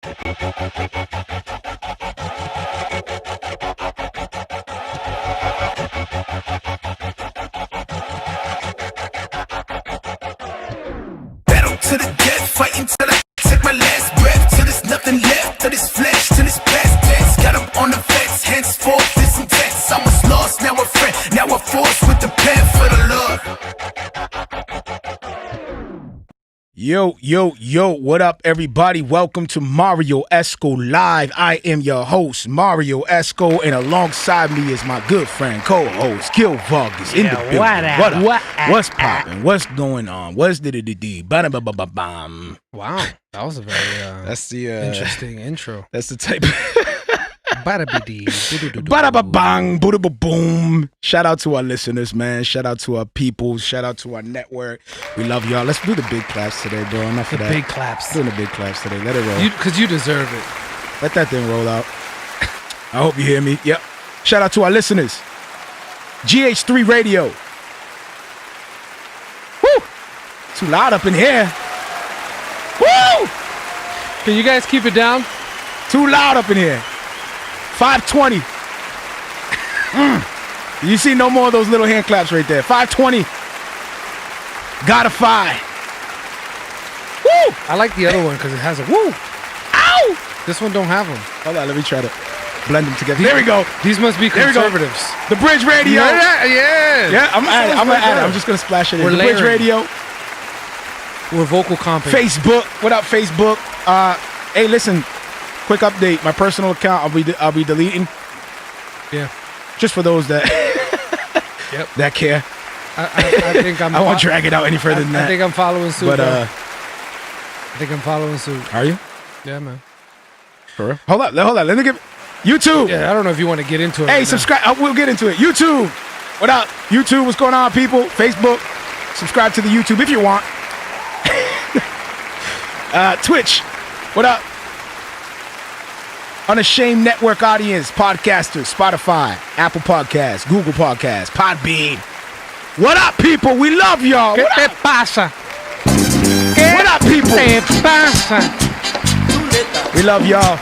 Battle to the death, fighting till I take my last breath, till there's nothing left of this flesh, till it's past tense. Got up on the fence, henceforth this intense. I was lost, now a friend, now a force with the pen for the Lord. Yo, what up, everybody? Welcome to Marrio Esco Live. I am your host, Marrio Esco, and alongside me is my good friend, co-host, Gil Vargas in the building. What up? What's poppin'? What's going on? What's the bam? Wow, that was a very that's the interesting intro. That's the type. Bada-ba-bang, boom. Shout out to our listeners, man. Shout out to our people. Shout out to our network. We love y'all. Let's do the big claps today, bro. Enough of that. Big claps. Doing the big claps today. Let it roll. Because you deserve it. Let that thing roll out. I hope you hear me. Yep. Shout out to our listeners. GH3 Radio. Woo! Too loud up in here. Woo! Can you guys keep it down? Too loud up in here. 520. You see no more of those little hand claps right there. 520. Got a 5. Woo! I like the other one because it has a woo. Ow! This one don't have them. Hold on, let me try to blend them together. There we go. These must be conservatives. The Bridge Radio. Yeah. I'm gonna add it. I'm just gonna splash it in. The Bridge Radio. We're vocal comping. Facebook. What up, Facebook? Hey, listen. Quick update. My personal account, I'll be deleting. Yeah. Just for those that that care. I think I won't drag it out any further than that. I think I'm following suit. But I think I'm following suit. Are you? Yeah, man. For real? Hold on. Let me get YouTube. Yeah, I don't know if you want to get into it. Hey, right subscribe. We'll get into it. YouTube. What up? YouTube, what's going on, people? Facebook. Subscribe to the YouTube if you want. Twitch. What up? Unashamed Network audience, podcasters, Spotify, Apple Podcasts, Google Podcasts, Podbean. What up, people? We love y'all. What te pasa? What up, people? Te pasa? We love y'all.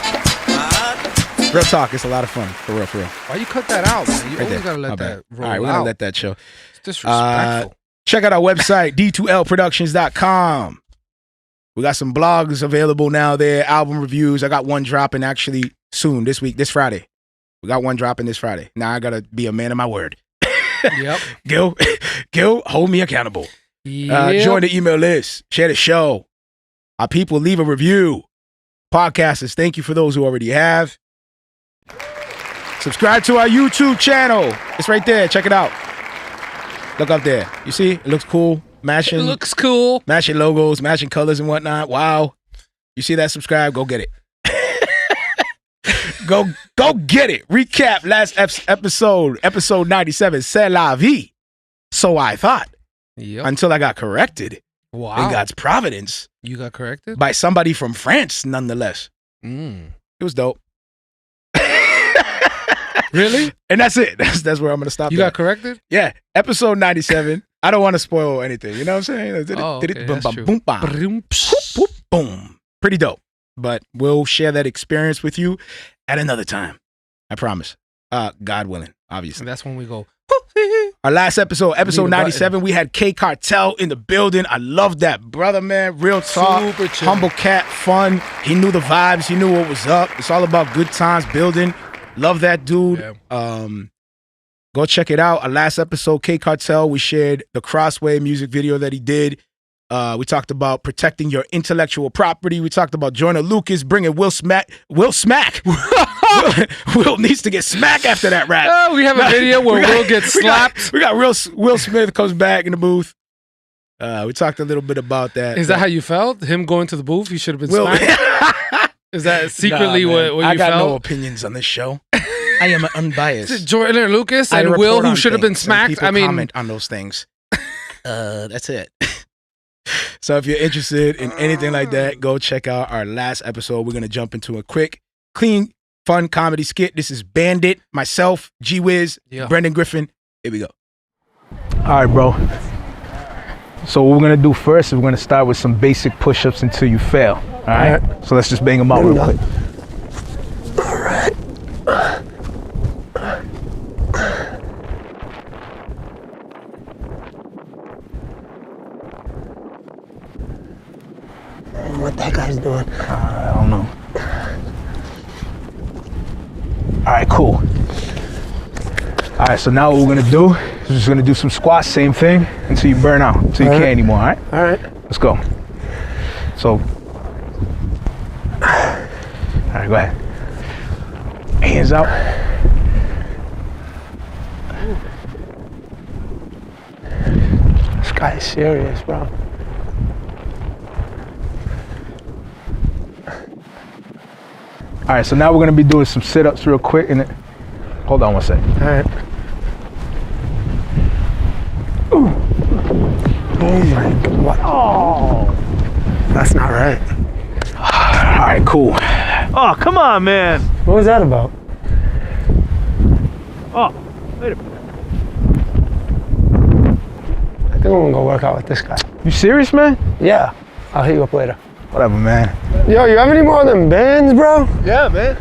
Real talk, it's a lot of fun. For real. Why you cut that out, man? You Right always there. gotta My let bad. that roll All right, we're out. gonna let that show. It's disrespectful. Check out our website, d2lproductions.com. We got some blogs available now there, album reviews. I got one dropping actually soon, this week, this Friday. We got one dropping this Friday. Now I gotta be a man of my word. Yep. Gil, hold me accountable. Yep. Join the email list. Share the show. Our people, leave a review. Podcasters, thank you for those who already have. Subscribe to our YouTube channel. It's right there. Check it out. Look up there. You see? It looks cool. It looks cool. Matching logos, matching colors and whatnot. Wow. You see that? Subscribe. Go get it. Go get it. Recap last episode 97. C'est la vie. So I thought. Yep. Until I got corrected. Wow. In God's providence. You got corrected? By somebody from France, nonetheless. Mm. It was dope. Really? And that's it. That's where I'm going to stop. You got corrected? Yeah. Episode 97. I don't want to spoil anything. You know what I'm saying? Oh, okay, that's true. Boom, boom. Pretty dope. But we'll share that experience with you at another time. I promise. God willing, obviously. And that's when we go. Our last episode 97, we had K Cartel in the building. I love that brother, man. Real talk. Super chill. Humble cat, fun. He knew the vibes. He knew what was up. It's all about good times building. Love that dude. Yeah. Go check it out. Our last episode, K Cartel, we shared the Crossway music video that he did. We talked about protecting your intellectual property. We talked about Joyner Lucas bringing Will Smack. Will needs to get smack after that rap. Oh, we have a video where Will gets slapped. We got Will Smith comes back in the booth. We talked a little bit about that. Is that how you felt? Him going to the booth? You should have been smacked? Is that secretly what you felt? I got no opinions on this show. I am unbiased. Is it Joyner Lucas and Will who should have been smacked? I mean, comment on those things. That's it. So if you're interested in anything like that, go check out our last episode. We're going to jump into a quick, clean, fun comedy skit. This is Bandit, myself, G-Wizz, Brendan Griffin. Here we go. All right, bro. So what we're going to do first is we're going to start with some basic push-ups until you fail. All right. So let's just bang them out real quick. All right. What that guy's doing? I don't know. All right, cool. All right, so now what we're gonna do is we're just gonna do some squats, same thing, until you burn out, until you can't anymore, all right? All right. Let's go. So, all right, go ahead. Hands out. This guy is serious, bro. All right, so now we're gonna be doing some sit-ups real quick, and hold on one second. All right. Oh my God. Oh, that's not right. All right, cool. Oh, come on, man. What was that about? Oh, wait a minute. I think I'm gonna go work out with this guy. You serious, man? Yeah. I'll hit you up later. Whatever, man. Yo, you have any more of them bands, bro? Yeah, man.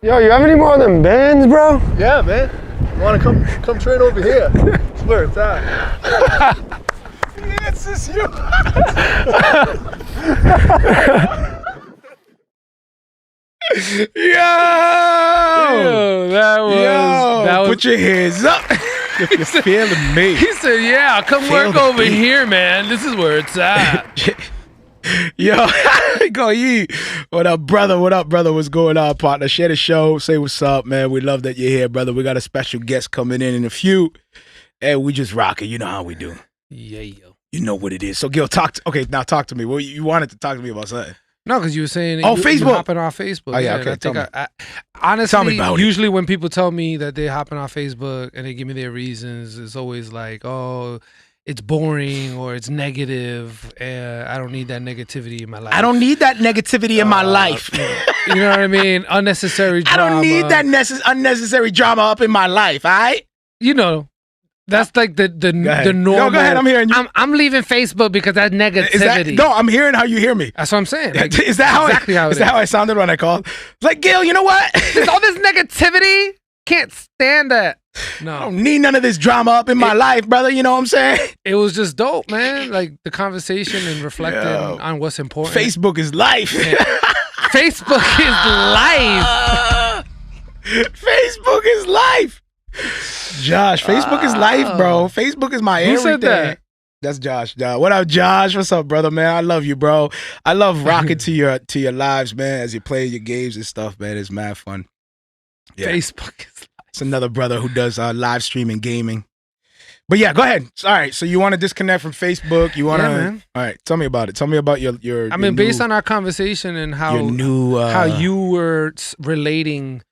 Yo, you have any more of them bands, bro? Yeah, man. Want to come train over here? It's where it's at. Yes, it's you. Yo, that was put your hands up if you're feeling me. He said, "Yeah, come work over here, man. This is where it's at." Yo, go ye. What up, brother? What up, brother? What's going on, partner? Share the show. Say what's up, man. We love that you're here, brother. We got a special guest coming in a few, and we just rocking. You know how we do. Yeah, yo. You know what it is. So, Gil, talk to me. Well, you wanted to talk to me about something. No, because you were saying Facebook. You hopping off Facebook. Oh, yeah, okay. I think honestly, Tell me about it. Usually when people tell me that they're hopping off Facebook and they give me their reasons, it's always like, oh, it's boring or it's negative. I don't need that negativity in my life. I don't need that negativity in my life. You know what I mean? Unnecessary drama. I don't need that unnecessary drama up in my life, all right? You know, that's like the normal. No, go ahead. I'm hearing you. I'm leaving Facebook because that's negativity. No, I'm hearing how you hear me. That's what I'm saying. Like, is that exactly how it is? Is that how I sounded when I called? Like, Gil, you know what? There's all this negativity. Can't stand that. No. I don't need none of this drama up in my life, brother. You know what I'm saying? It was just dope, man. Like the conversation and reflecting on what's important. Facebook is life. Facebook is life. Facebook is life. Josh, Facebook is life, bro. Facebook is my everything. Who said that? That's Josh. What up, Josh? What's up, brother, man? I love you, bro. I love rocking to your lives, man, as you play your games and stuff, man. It's mad fun. Yeah. Facebook is life. It's another brother who does live streaming gaming. But yeah, go ahead. All right, so you want to disconnect from Facebook? You want to? man. All right, tell me about it. Tell me about your. I mean, based on our conversation and how you were relating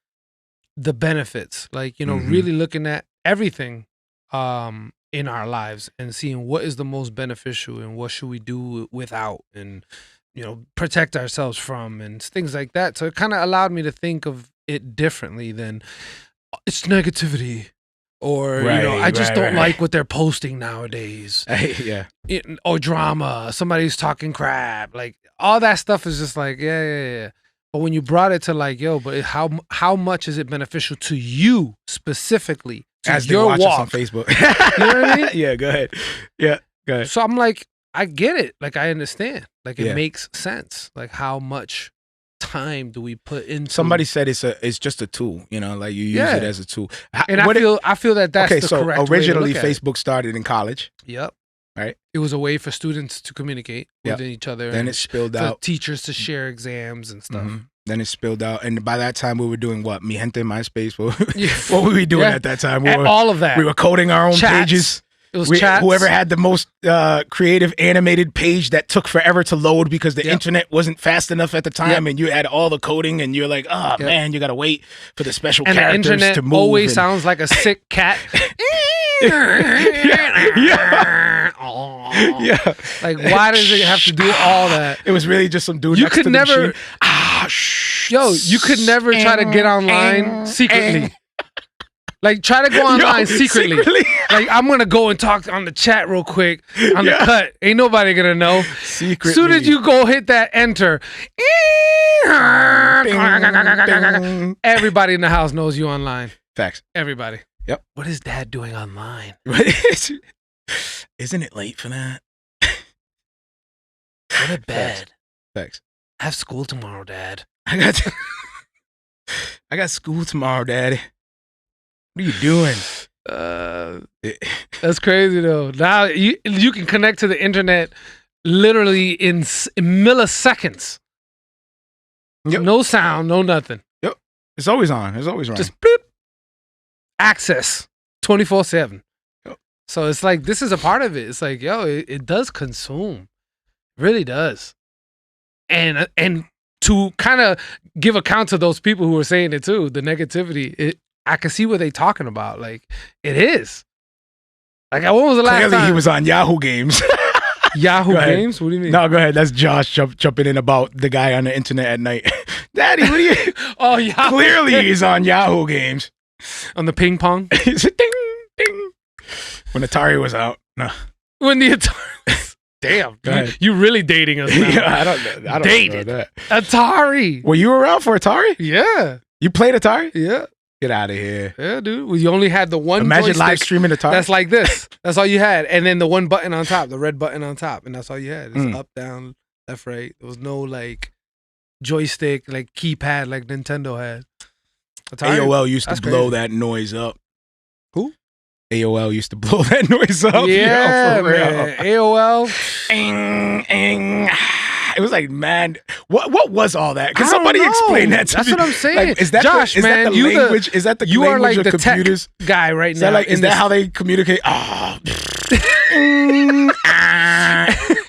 the benefits, like, you know, really looking at everything in our lives and seeing what is the most beneficial and what should we do without, and, you know, protect ourselves from, and things like that. So it kind of allowed me to think of it differently than it's negativity. Or, you know, I just don't like what they're posting nowadays. Yeah. Or drama. Somebody's talking crap. Like, all that stuff is just like, yeah. But when you brought it to like, yo, but how much is it beneficial to you specifically? To As your watch us walk on Facebook. You know what I mean? Yeah, go ahead. Yeah, go ahead. So I'm like, I get it. Like, I understand. Like, it Yeah. makes sense. Like, how much time do we put into? Somebody said it's just a tool, you know, like you use it as a tool. And I feel that that's okay, the so correct way to originally look at it. Facebook started in college. Yep. Right. It was a way for students to communicate with each other. Then and it spilled for out. teachers to share exams and stuff. Then it spilled out, and by that time we were doing what? Mi Gente, MySpace. Yeah. What were we doing at that time? All of that. We were coding our own Chats. pages. It was chats. Whoever had the most creative animated page that took forever to load because the internet wasn't fast enough at the time, and you had all the coding, and you're like, oh man, you gotta wait for the special and characters the internet to move. always sounds like a sick cat. Yeah. Like, why does it have to do all that? It was really just some dude. You next could to the never. machine. Yo, you could never try to get online secretly. Like, try to go online secretly. Like, I'm going to go and talk on the chat real quick on the cut. Ain't nobody going to know. Secretly. As soon as you go hit that enter, Bing. everybody in the house knows you online. Facts. Everybody. Yep. What is dad doing online? Isn't it late for that? Go to bed. Facts. I have school tomorrow, Dad. I got school tomorrow, Daddy. What are you doing? That's crazy though. Now you can connect to the internet literally in milliseconds. Yep. No sound, no nothing. Yep. It's always on. It's always on. Just bloop. Access 24/7. Yep. So it's like this is a part of it. It's like, yo, it does consume. It really does. And to kind of give account to those people who are saying it too, the negativity, I can see what they're talking about. Like, it is. Like, when was the last Clearly time? he was on Yahoo Games. Yahoo Games? What do you mean? No, go ahead. That's Josh jumping in about the guy on the internet at night. Daddy, what are you? Oh, yeah. Clearly he's on Yahoo Games. On the ping pong? It's a ding, ding. When Atari was out. No. When the Atari was... Damn. You really dating us now. Yeah, I don't know Dated. that. Atari. Were you around for Atari? Yeah. You played Atari? Yeah. Get out of here. Yeah, dude. Well, you only had the one Imagine joystick live streaming Atari. that's like this. That's all you had. And then the one button on top, the red button on top. And that's all you had. It's up, down, left, right. There was no like joystick, like keypad like Nintendo had. Atari, AOL used to blow that noise up. Who? AOL used to blow that noise up. Yeah, for real. man. AOL. It was like, man, what was all that? Can somebody explain that to me? That's what I'm saying. Like, is that Josh, the, is man, that the language? Is that the you language are like of the computers? Tech guy right now. Is that how they communicate?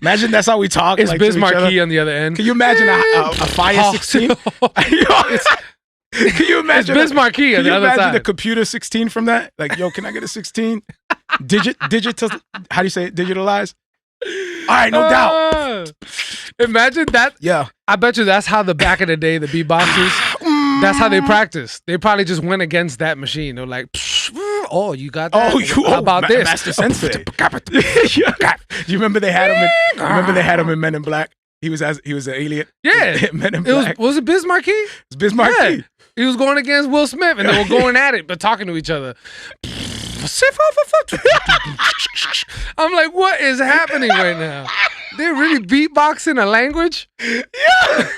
Imagine that's how we talk. It's like, Bismarcky on the other end. Can you imagine a Fire 16? Can you imagine? It's Bismarcky on the other side. Can you imagine the computer 16 from that? Like, yo, can I get a 16? Digital. How do you say it? Digitalize? All right, no doubt. Imagine that. Yeah. I bet you that's how the back of the day, the beatboxers, that's how they practice. They probably just went against that machine. They're like, oh, you got that? How about this? Master Sensei. You remember they had him in, in Men in Black? He was an alien. Yeah. Men in Black. Was it Bismarcky? It was Bismarcky. Yeah. He was going against Will Smith and they were going at it, but talking to each other. I'm like, what is happening right now? They're really beatboxing a language? Yeah.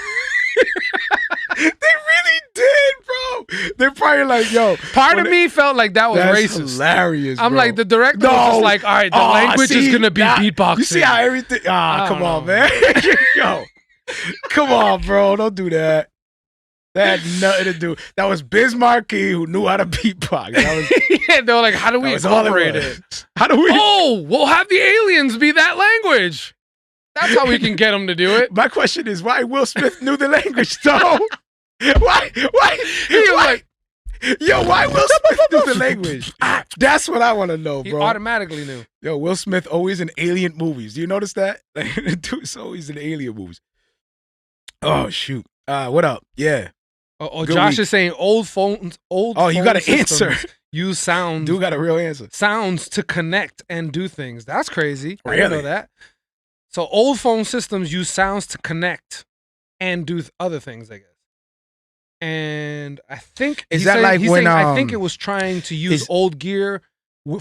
They really did, bro. They're probably like, yo. Part of me felt like that was racist. Hilarious, bro. I'm like, the director was just like, all right, the language is going to be beatboxing. You see how everything. Come on, man. Yo. Come on, bro. Don't do that. That had nothing to do. That was Bismarcky who knew how to beatbox. Yeah, they were like, how do we incorporate it? How do we? Oh, we'll have the aliens be that language. That's how we can get them to do it. My question is, why Will Smith knew the language, though? Why? He was like, yo, why Will Smith knew the language? That's what I want to know, bro. He automatically knew. Yo, Will Smith always in alien movies. Do you notice that? Like, the dude's always in alien movies. Oh, shoot. What up? Yeah. Josh is saying old phones. You got an answer. Use sounds. Dude got a real answer. Sounds to connect and do things. That's crazy. Really? I didn't know that. So old phone systems use sounds to connect and do other things, I guess. And I think I think it was trying to use old gear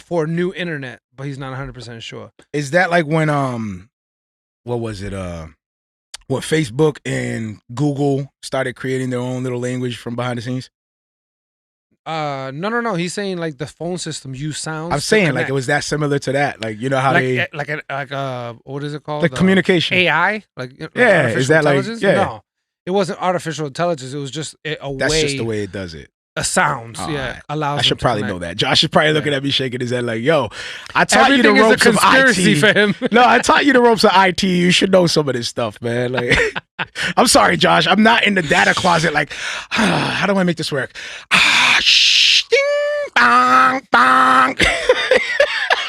for new internet, but he's not 100% sure. Is that like when what was it? What Facebook and Google started creating their own little language from behind the scenes? No. He's saying like the phone system use sounds. I'm saying like it was that similar to that. Like, you know how what is it called? Like communication. AI? Yeah, is that like No. It wasn't artificial intelligence. It was just a way. That's just the way it does it. A sounds, right. allows. I should probably know that. Josh is probably looking at me shaking his head like, "Yo, I taught Everything you the ropes is a conspiracy of IT. For him. No, I taught you the ropes of IT. You should know some of this stuff, man." Like, I'm sorry, Josh. I'm not in the data closet. Like, how do I make this work? Ding, bang, bang. Can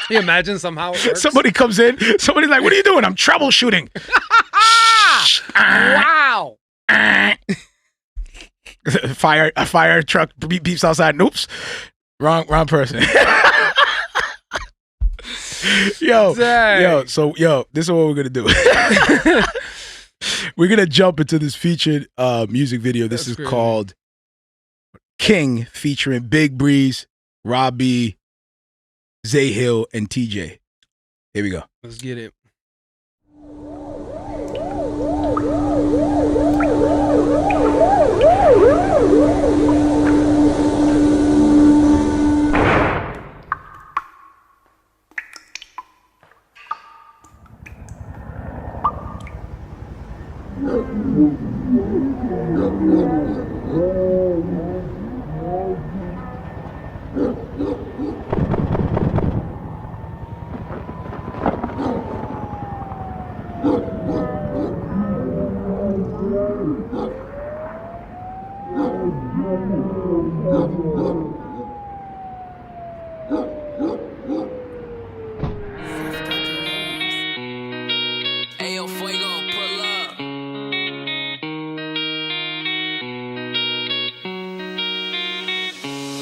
you imagine somehow it works? Somebody comes in. Somebody's like, "What are you doing?" I'm troubleshooting. Wow. A fire truck beeps outside. Oops. Wrong person. Yo, this is what we're gonna do. We're gonna jump into this featured music video. This is called King, featuring BigBreeze, Robbie, Zay Hill, and Teejay. Here we go. Let's get it.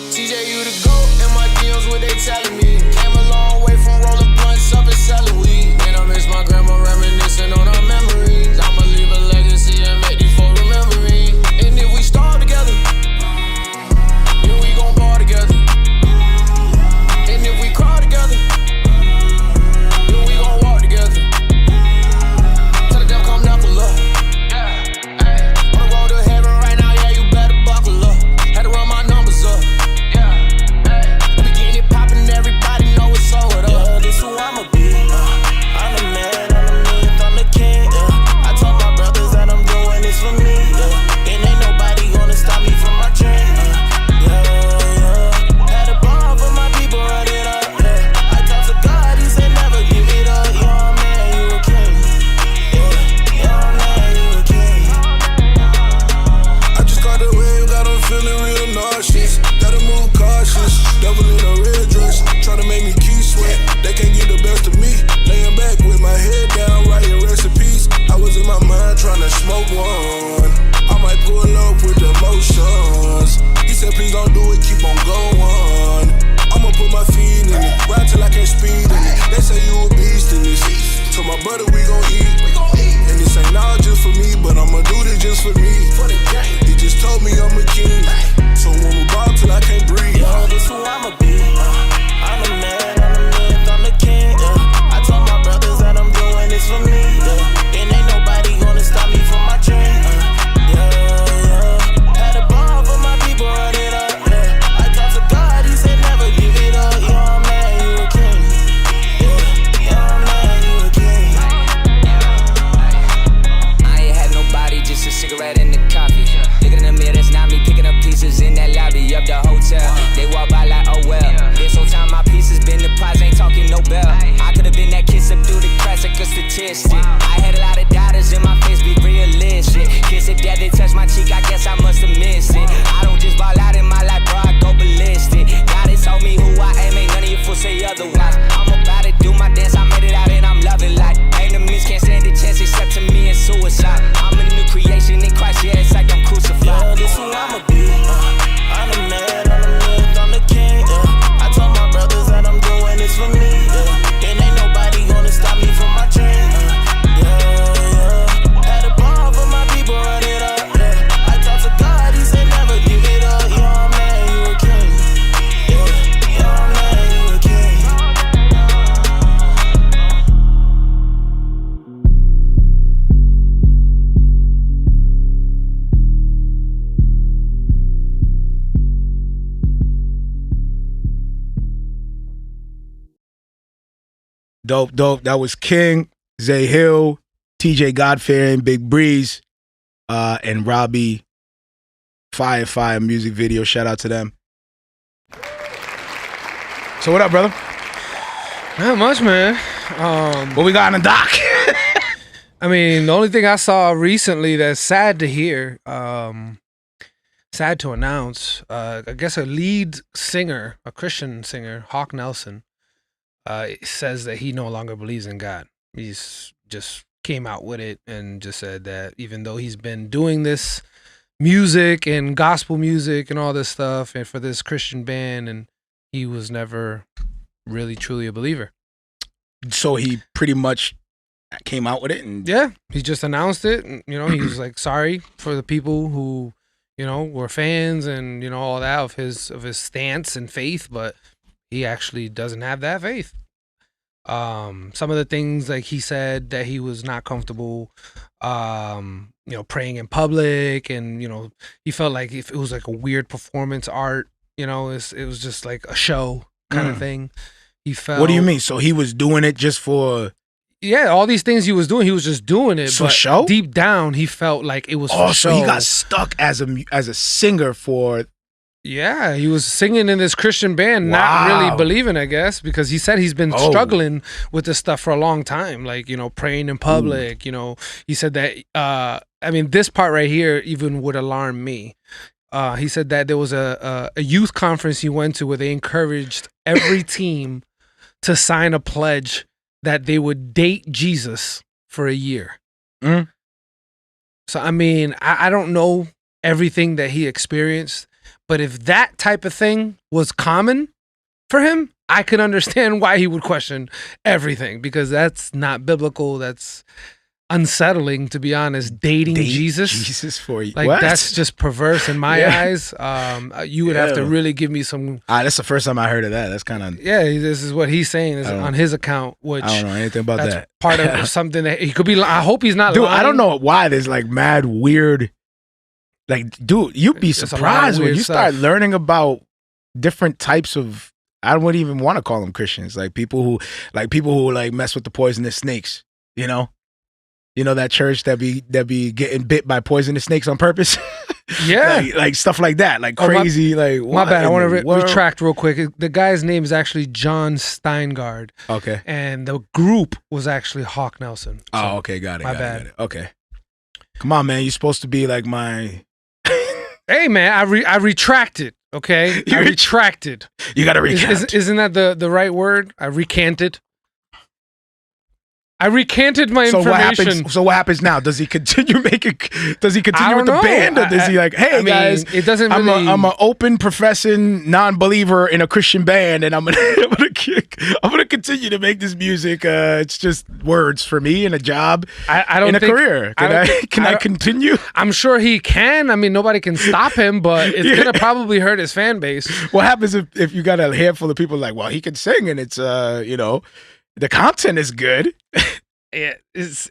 Teejay, you the GOAT, and my DMs what they telling me. Came a long way from rolling blunts up and selling weed. And I miss my grandma reminiscing on our memories. I'ma leave a legacy and make these folks remember me. And if we starve together, then we gon' bar together. And if we cry together, then we gon' walk together. Tell the devil come down for love. On the road to heaven right now, yeah, you better buckle up. Had to run my numbers up. Everybody know it's all up. Yeah, this who I'ma be. I'm the man, I'm the myth, I'm the king. I told my brothers that I'm doing this for me. And ain't nobody gonna stop me from my dream. Had a bar for my people, run it up. I talk to God, he said never give it up. Young man, you a king. Young man, you a king. I just caught the wave, got them feeling real nauseous. Gotta move cautious, devil in a red dress. Tryna make me keep sweat, they can't get the best of me. Laying back with my head down, writing recipes. I was in my mind tryna smoke one. I might pull up with the emotions. He said please don't do it, keep on going. I'ma put my feet in it, ride till I can't speed in it. They say you a beast in this. So my brother we gon' eat. And this ain't all just for me, but I'ma do this just for me. He just told me I'm a king. So when we ball till I can't breathe. Yo, this who I'ma be. I'm the man, I'm the myth, I'm the king. I told my brothers that I'm doing this for me. And ain't nobody gonna stop me from my dream. Had a bar for my people, run it up. I talk to God, he said never give it up. Young man, you a king. Young man, you a king. I ain't had nobody, just a cigarette and the coffee. Looking in the mirror, that's not me picking up pieces in that lobby of the hotel. They walk by like, oh well. This whole time my pieces been the prize, ain't talking no bell. I could've been that kiss up through the cracks like a statistic. I had a lot of doubters in my face, be realistic. Kiss of death, they touch my cheek, I guess I must have missed it. I don't just ball out in my life, bro, I go ballistic. God has told me who I am, ain't none of you fools say otherwise. I'm about to do my dance, I made it out and I'm loving life. Enemies can't stand a chance except to me and suicide. I'm a new creation in Christ, yeah, it's like I'm crucified. Yeah, this who I'ma be. I'm the man, I'm the myth, I'm the king. I told my brothers that I'm doing this for me. And ain't nobody gonna stop me from my dream. Had a bar for my people, run it up. I talk to God, he said never give it up. Young man, you a king. Young man, you a king. Dope. That was King, Zay Hill, Teejay Godfearing, BigBreeze, and Robbie. Fire music video. Shout out to them. So what up, brother? Not much, man. What we got on the dock? I mean, the only thing I saw recently that's sad to hear, sad to announce, I guess a lead singer, a Christian singer, Hawk Nelson, says that he no longer believes in God. He's just came out with it and just said that even though he's been doing this music and gospel music and all this stuff and for this Christian band and he was never really truly a believer. So he pretty much came out with it, and yeah, he just announced it. And, he was like sorry for the people who, were fans and all that of his stance and faith, but he actually doesn't have that faith. Some of the things like he said that he was not comfortable, praying in public, and he felt like if it was like a weird performance art, it was just like a show kind of thing. He felt. What do you mean? So he was doing it just for? Yeah, all these things he was doing, he was just doing it. For show? Deep down, he felt like it was for show. So he got stuck as a singer for. Yeah, he was singing in this Christian band, not really believing, I guess, because he said he's been struggling with this stuff for a long time, like, praying in public, he said that, this part right here even would alarm me. He said that there was a youth conference he went to where they encouraged every team to sign a pledge that they would date Jesus for a year. Mm. So, I don't know everything that he experienced, but if that type of thing was common for him, I could understand why he would question everything, because that's not biblical. That's unsettling, to be honest. Dating Jesus for you. Like, that's just perverse in my eyes. You would have to really give me some. That's the first time I heard of that. That's kind of. Yeah, this is what he's saying is on his account, which I don't know anything about that. Part of something that he could be. I hope he's not. Dude, lying. I don't know why there's like mad weird. Like, dude, you'd be surprised when you start learning about different types of. I wouldn't even want to call them Christians. Like people who mess with the poisonous snakes. That church that be getting bit by poisonous snakes on purpose. Yeah, like stuff like that. Like crazy. My bad. I want to retract real quick. The guy's name is actually John Steingard. Okay. And the group was actually Hawk Nelson. So okay, got it. My got bad. It. Okay. Come on, man. You're supposed to be like my. Hey, man. I retracted. Okay, I retracted. You got to recant. Isn't that the right word? I recanted. I recanted my information. What happens now? Does he continue making? Does he continue with the band, or does he like, hey guys, it doesn't. I'm an open professing non-believer in a Christian band, and I'm gonna continue to make this music. It's just words for me and a job. I don't in a think, career. Can I continue? I'm sure he can. Nobody can stop him, but it's gonna probably hurt his fan base. What happens if you got a handful of people like, well, he can sing, and it's the content is good. It's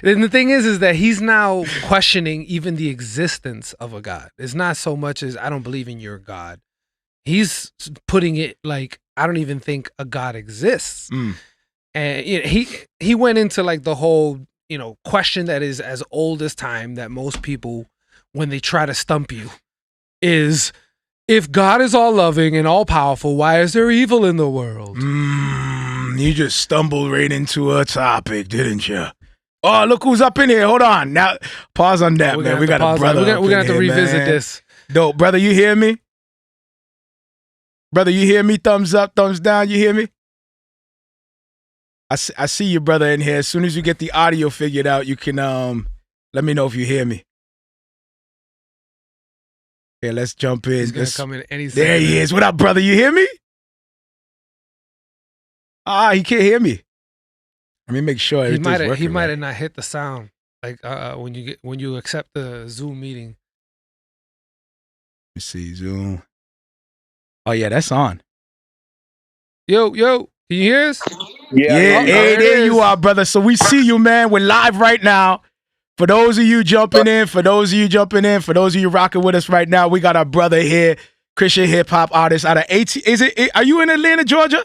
and the thing is that he's now questioning even the existence of a God. It's not so much as I don't believe in your God. He's putting it like I don't even think a God exists. And he went into like the whole question that is as old as time that most people, when they try to stump you, is if God is all loving and all powerful, why is there evil in the world? You just stumbled right into a topic, didn't you? Oh, look who's up in here. Hold on. Now, pause on that, man. We got a brother. We're going to have to revisit this. Dope. Brother, you hear me? Brother, you hear me? Thumbs up, thumbs down. You hear me? I see you, brother, in here. As soon as you get the audio figured out, you can let me know if you hear me. Okay, let's jump in. He's going to come in any second. There he is. What up, brother? You hear me? He can't hear me. Let me make sure everything's working. He might have not hit the sound like when you accept the Zoom meeting. Let me see Zoom. Oh yeah, that's on. Yo, can you hear us? Yeah. Hey, there you are, brother. So we see you, man. We're live right now. For those of you jumping in, for those of you rocking with us right now, we got our brother here, Christian hip hop artist out of Are you in Atlanta, Georgia?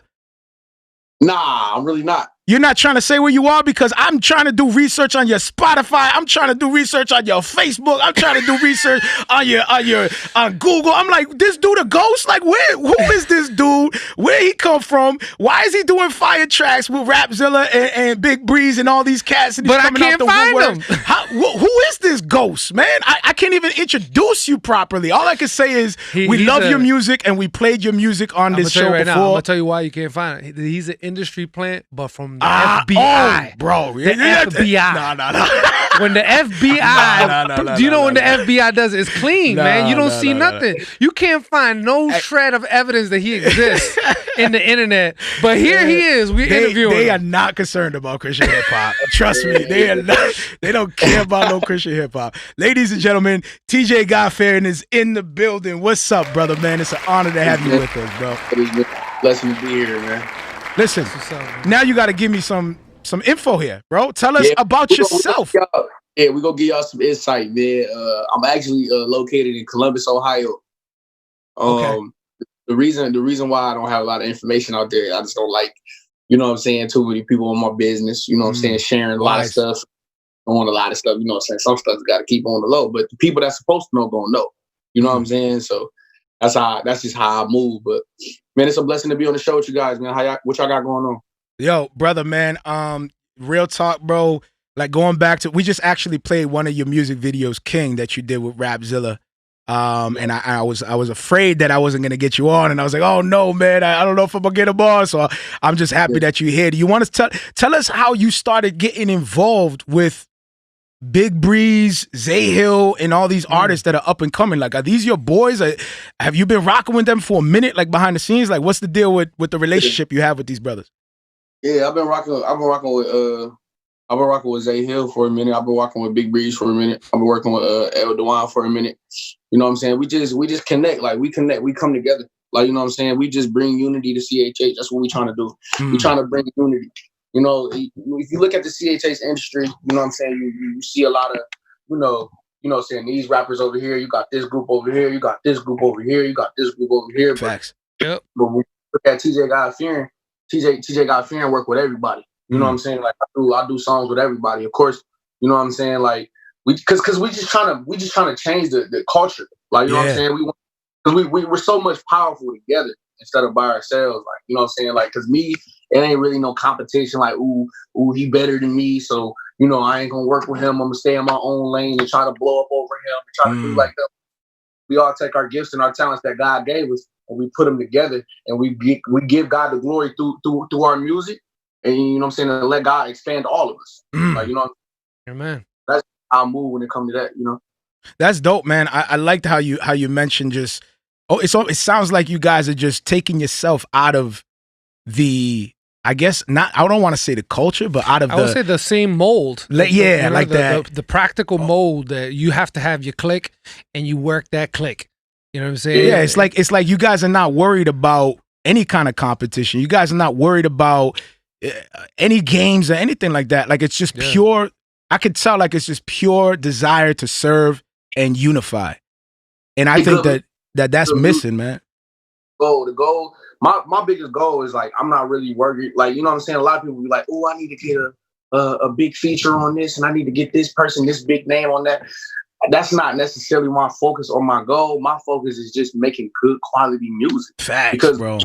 Nah, I'm really not. You're not trying to say where you are? Because I'm trying to do research on your Spotify. I'm trying to do research on your Facebook. I'm trying to do research on Google. I'm like, this dude a ghost? Like, who is this dude? Where he come from? Why is he doing fire tracks with Rapzilla and BigBreeze and all these cats? And he's But I can't find him. Who is this ghost, man? I can't even introduce you properly. All I can say is we love your music and we played your music on this show before. Now, I'm gonna tell you why you can't find it. He's an industry plant, but from the FBI, bro. The FBI. No. When the FBI, do you know when the FBI does it? It's clean, man. You don't see nothing. You can't find no shred of evidence that he exists in the internet. But here he is. We interviewing. They are not concerned about Christian hip hop. Trust me, they are not. They don't care about no Christian hip hop. Ladies and gentlemen, Teejay Godfearing is in the building. What's up, brother, man? It's an honor to have you with us, bro. Blessing to be here, man. Listen, now you got to give me some info here, bro. Tell us about yourself. We're gonna give y'all some insight, man. I'm actually located in Columbus, Ohio. Okay. The reason why I don't have a lot of information out there, I just don't like, you know what I'm saying, too many people in my business, you know what I'm saying, sharing a lot of stuff, knowing a lot of stuff, you know what I'm saying. Some stuff got to keep on the low, but the people that's supposed to know gonna know. You know what I'm saying? So that's just how I move. But man, it's a blessing to be on the show with you guys, man. What y'all got going on? Yo, brother, man. Real talk, bro. Like going back to, we just actually played one of your music videos, King, that you did with Rapzilla. And I was afraid that I wasn't gonna get you on, and I was like, oh no, man, I don't know if I'm gonna get him on. So I'm just happy that you're here. Do you want to tell us how you started getting involved with BigBreeze, Zayhill, and all these artists that are up and coming? Like, are these your boys? Have you been rocking with them for a minute, like behind the scenes? Like, what's the deal with the relationship you have with these brothers? Yeah, I've been rocking with Zayhill for a minute. I've been rocking with BigBreeze for a minute. I've been working with LDeJuan for a minute. You know what I'm saying? We just connect. Like, we connect. We come together. Like, you know what I'm saying? We just bring unity to CHH. That's what we're trying to do. We're trying to bring unity. You know, if you look at the CHH industry, you know what I'm saying? You see a lot of, you know what I'm saying, these rappers over here, you got this group over here, you got this group over here, you got this group over here. Facts. But when you look at Teejay Godfearing work with everybody. You know what I'm saying? Like, I do songs with everybody. Of course, you know what I'm saying? Like, because we just trying to change the culture. Like, you know what I'm saying? We're so much powerful together instead of by ourselves. Like, you know what I'm saying? Like, because me, it ain't really no competition. Like, ooh, he better than me, so, you know, I ain't gonna work with him. I'm gonna stay in my own lane and try to blow up over him and try to do like that. We all take our gifts and our talents that God gave us and we put them together, and we give God the glory through our music. And, you know what I'm saying, and let God expand all of us. Like, you know, Amen. That's how I move when it comes to that, you know. That's dope, man. I liked how you mentioned just, it sounds like you guys are just taking yourself out of the, I guess, not, I don't want to say the culture, but out of I would say the same mold. Like the practical mold that you have to have your click and you work that click. You know what I'm saying? Yeah, it's like you guys are not worried about any kind of competition. You guys are not worried about any games or anything like that. Like, it's just pure, I could tell, like, it's just pure desire to serve and unify. And I think that's missing, man. The goal, my biggest goal is, like, I'm not really worried. Like, you know what I'm saying? A lot of people be like, oh, I need to get a big feature on this, and I need to get this person, this big name on that. That's not necessarily my focus or my goal. My focus is just making good quality music. Facts, because bro.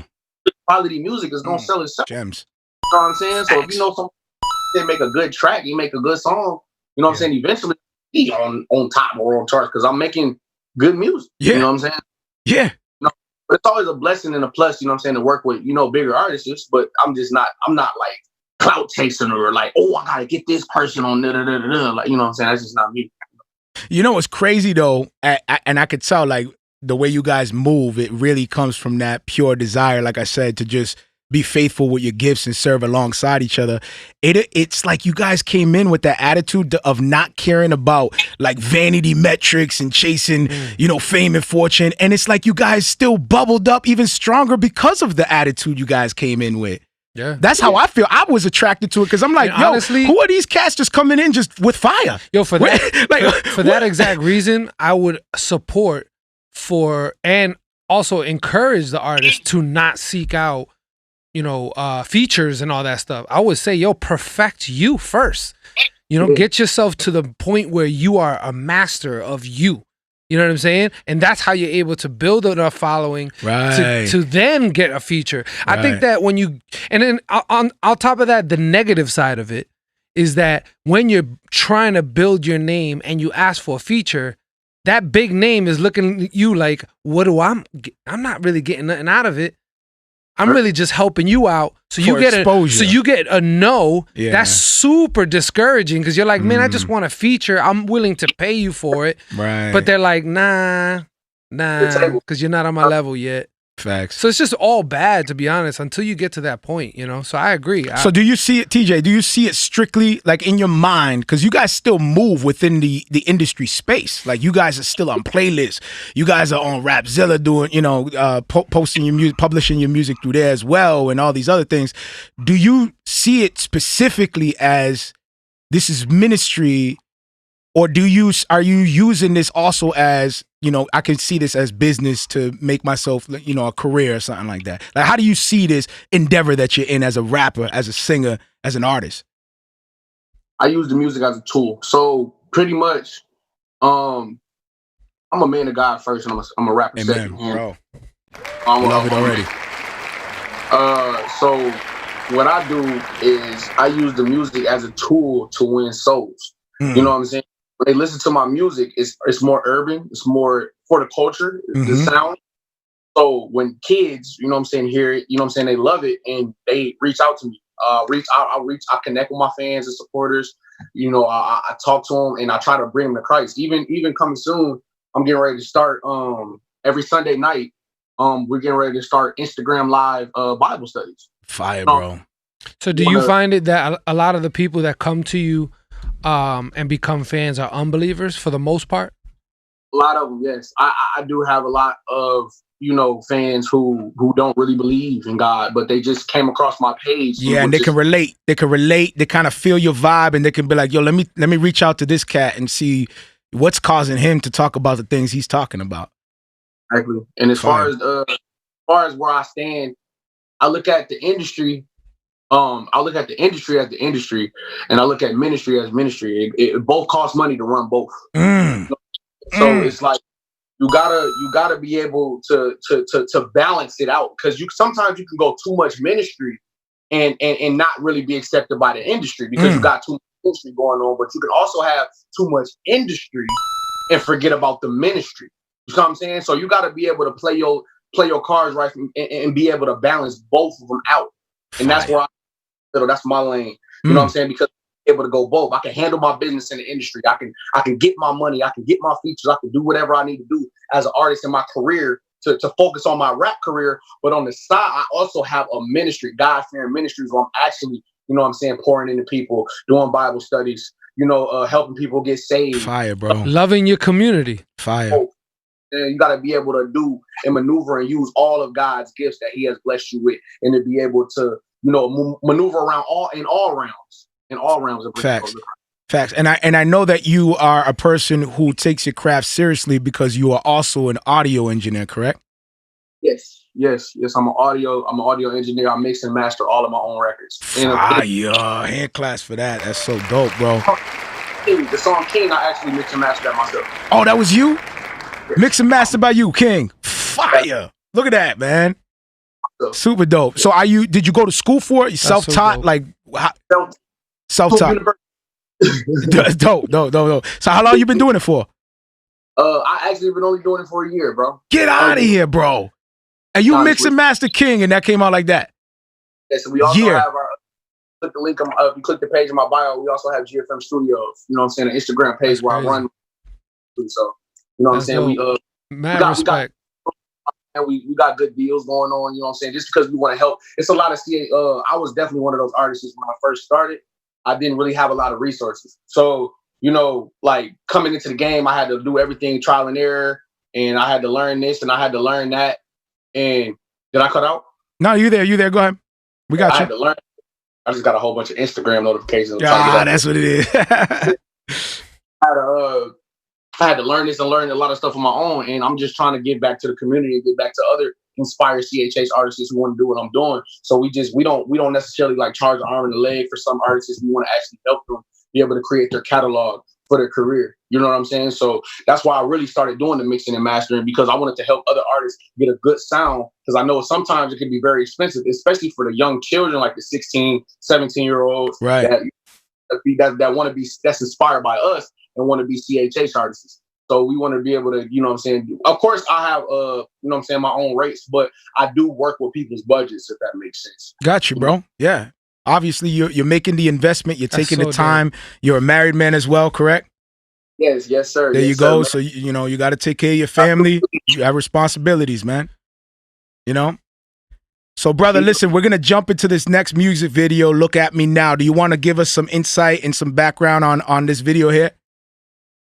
Quality music is gonna sell itself. Gems. You know what I'm saying? So if you know somebody that make a good track, you make a good song, you know what I'm saying? Eventually be on top or on charts because I'm making good music. Yeah. You know what I'm saying? Yeah. You know, but it's always a blessing and a plus, you know what I'm saying, to work with, you know, bigger artists, but I'm not like clout chasing or like, oh, I gotta get this person on like, you know what I'm saying? That's just not me. You know what's crazy though, and I could tell, like, the way you guys move, it really comes from that pure desire, like I said, to just be faithful with your gifts and serve alongside each other. It's like you guys came in with that attitude of not caring about, like, vanity metrics and chasing, you know, fame and fortune. And it's like you guys still bubbled up even stronger because of the attitude you guys came in with. Yeah, that's how I feel. I was attracted to it because I'm like, yo, honestly, who are these cats just coming in just with fire? Yo, for that, for that exact reason, I would support and also encourage the artist to not seek out, you know, features and all that stuff. I would say, yo, perfect you first. You know, get yourself to the point where you are a master of you. You know what I'm saying? And that's how you're able to build enough following to then get a feature. I think that when you, and then on top of that, the negative side of it is that when you're trying to build your name and you ask for a feature, that big name is looking at you like, what do I'm not really getting nothing out of it. I'm really just helping you out. So you get exposure. You get a no. Yeah. That's super discouraging because you're like, man, I just want a feature. I'm willing to pay you for it. Right. But they're like, nah, because you're not on my level yet. Facts. So it's just all bad, to be honest, until you get to that point, you know? So I agree. So do you see it, Teejay, do you see it strictly like in your mind? Because you guys still move within the industry space. Like you guys are still on playlists. You guys are on Rapzilla doing, you know, posting your music, publishing your music through there as well and all these other things. Do you see it specifically as this is ministry, or are you using this also as, you know, I can see this as business to make myself, you know, a career or something like that? Like, how do you see this endeavor that you're in as a rapper, as a singer, as an artist? I use the music as a tool. So pretty much, I'm a man of God first, and I'm a rapper second. Bro. I love it already. So what I do is I use the music as a tool to win souls. You know what I'm saying? When they listen to my music, it's more urban. It's more for the culture, the sound. So when kids, you know what I'm saying, hear it, you know what I'm saying, they love it, and they reach out to me. I connect with my fans and supporters. You know, I talk to them, and I try to bring them to Christ. Even coming soon, I'm getting ready to start every Sunday night. We're getting ready to start Instagram Live Bible studies. Fire, bro. So do you find it that a lot of the people that come to you and become fans are unbelievers for the most part? A lot of them, yes. I do have a lot of, you know, fans who don't really believe in God, but they just came across my page. Yeah, and they can relate. They can relate. They kind of feel your vibe, and they can be like, yo, let me reach out to this cat and see what's causing him to talk about the things he's talking about. Exactly. And as far as where I stand, I look at the industry. I look at the industry as the industry, and I look at ministry as ministry. It both costs money to run both. So it's like you gotta be able to balance it out, because sometimes you can go too much ministry and not really be accepted by the industry because you got too much industry going on. But you can also have too much industry and forget about the ministry. You know what I'm saying? So you gotta be able to play your cards right and be able to balance both of them out. And that's where that's my lane. You know what I'm saying? Because I'm able to go both. I can handle my business in the industry. I can get my money. I can get my features. I can do whatever I need to do as an artist in my career to focus on my rap career. But on the side, I also have a ministry, God-fearing ministries, where I'm actually, you know what I'm saying, pouring into people, doing Bible studies, you know, helping people get saved. Fire, bro. Loving your community. Fire. And you got to be able to do and maneuver and use all of God's gifts that he has blessed you with, and to be able to, you know, maneuver around in all realms of Facts. And I know that you are a person who takes your craft seriously because you are also an audio engineer, correct? Yes. I'm an audio engineer. I mix and master all of my own records. Hand claps for that. That's so dope, bro. The song King, I actually mix and master that myself. Oh, that was you? Yes. Mix and master by you, King. Fire. Look at that, man. Super dope. So did you go to school for it? You self-taught? So like self-taught. Dope. So how long you been doing it for? I actually been only doing it for a year, bro. Get out of here, bro. And you mix and master King, and that came out like that? Yeah, so we also have click the link, if you click the page in my bio, we also have GFM Studios, you know what I'm saying, an Instagram page where I run. So, you know what I'm saying? Respect. And we got good deals going on, you know what I'm saying? Just because we want to help. It's a lot of I was definitely one of those artists when I first started. I didn't really have a lot of resources. So, you know, like coming into the game, I had to do everything trial and error, and I had to learn this and I had to learn that. And did I cut out? No, you there. Go ahead. We got you. I had to learn. I just got a whole bunch of Instagram notifications. That's what it is. I had to learn this and learn a lot of stuff on my own, and I'm just trying to give back to the community and give back to other inspired CHH artists who want to do what I'm doing. So we don't necessarily like charge an arm and a leg for some artists. We want to actually help them be able to create their catalog for their career. You know what I'm saying? So that's why I really started doing the mixing and mastering, because I wanted to help other artists get a good sound. Because I know sometimes it can be very expensive, especially for the young children, like the 16, 17-year-olds right. that want to be, that's inspired by us and want to be CHH artists. So we want to be able to, you know what I'm saying? Of course, I have, you know what I'm saying, my own rates, but I do work with people's budgets, if that makes sense. Got you, bro. Yeah. Obviously, you're making the investment. You're taking the time. Dope. You're a married man as well, correct? Yes, sir. There yes, you go. Sir, so, you know, you got to take care of your family. You have responsibilities, man. You know? So, brother, listen, we're going to jump into this next music video, Look at Me Now. Do you want to give us some insight and some background on this video here?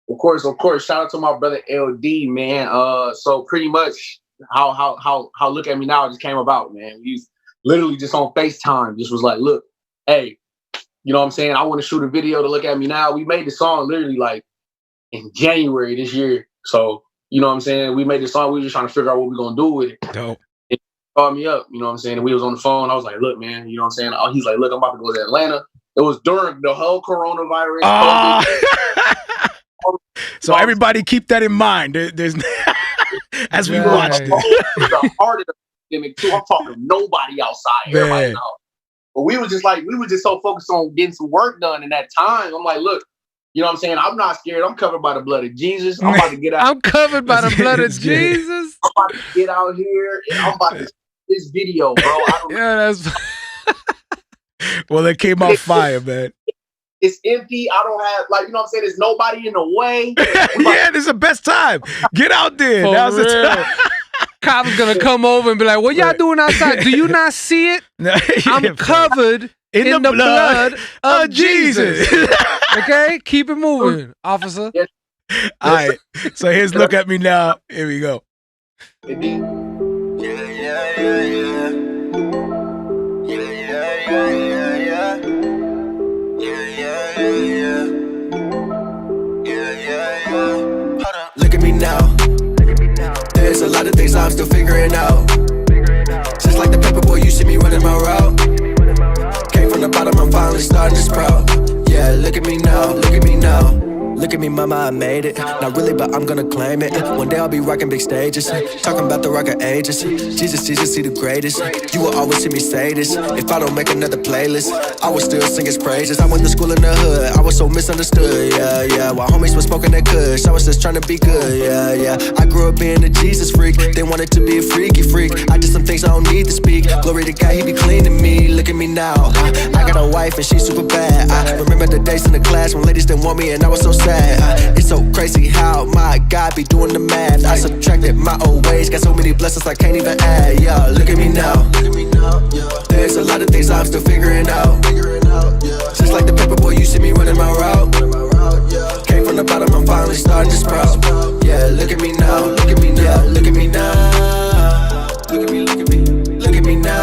Of course. Shout out to my brother LD, man. So pretty much how Look at Me Now just came about, man. He's literally just on FaceTime, just was like, look, hey, you know what I'm saying? I want to shoot a video to Look at Me Now. We made the song literally like in January this year. So, you know what I'm saying? We made the song. We were just trying to figure out what we're going to do with it. Dope. He called me up, you know what I'm saying? And we was on the phone. I was like, look, man, you know what I'm saying? He's like, look, I'm about to go to Atlanta. It was during the whole coronavirus. So everybody keep that in mind. There's as we watch the heart of the pandemic too. I'm talking nobody outside. Everybody know. But we were just so focused on getting some work done in that time. I'm like, look, you know what I'm saying? I'm not scared. I'm covered by the blood of Jesus. I'm about to get out. I'm covered by the blood of Jesus. I'm about to get out here and I'm about to this video, bro. That's well, it came out fire, man. It's empty. I don't have, like, you know what I'm saying? There's nobody in the way. Yeah, this is the best time. Get out there. Now's the time. Cop's gonna come over and be like, what y'all doing outside? Do you not see it? I'm covered in the blood of Jesus. Okay? Keep it moving, officer. Yes. All right. So here's Look at Me Now. Here we go. Look at me now. There's a lot of things I'm still figuring out. Just like the paper boy, you see me running my route. Came from the bottom, I'm finally starting to sprout. Yeah, look at me now, look at me now. Look at me, mama, I made it. Not really, but I'm gonna claim it. One day I'll be rocking big stages. Talking about the rock of ages. Jesus, he the greatest. You will always hear me say this. If I don't make another playlist, I will still sing his praises. I went to school in the hood, I was so misunderstood, yeah. While homies was smoking that kush, I was just trying to be good, yeah. I grew up being a Jesus freak, they wanted to be a freaky freak. I did some things I don't need to speak. Glory to God, he be cleaning me. Look at me now. I got a wife and she's super bad. I remember the days in the class when ladies didn't want me and I was so sad. It's so crazy how my God be doing the math. I subtracted my old ways, got so many blessings I can't even add. Yeah, look at me now. There's a lot of things I'm still figuring out. Just like the paper boy, you see me running my route. Came from the bottom, I'm finally starting to sprout. Yeah, look at me now. Look at me now. Look at me now. Look at me. Look at me. Look at me now.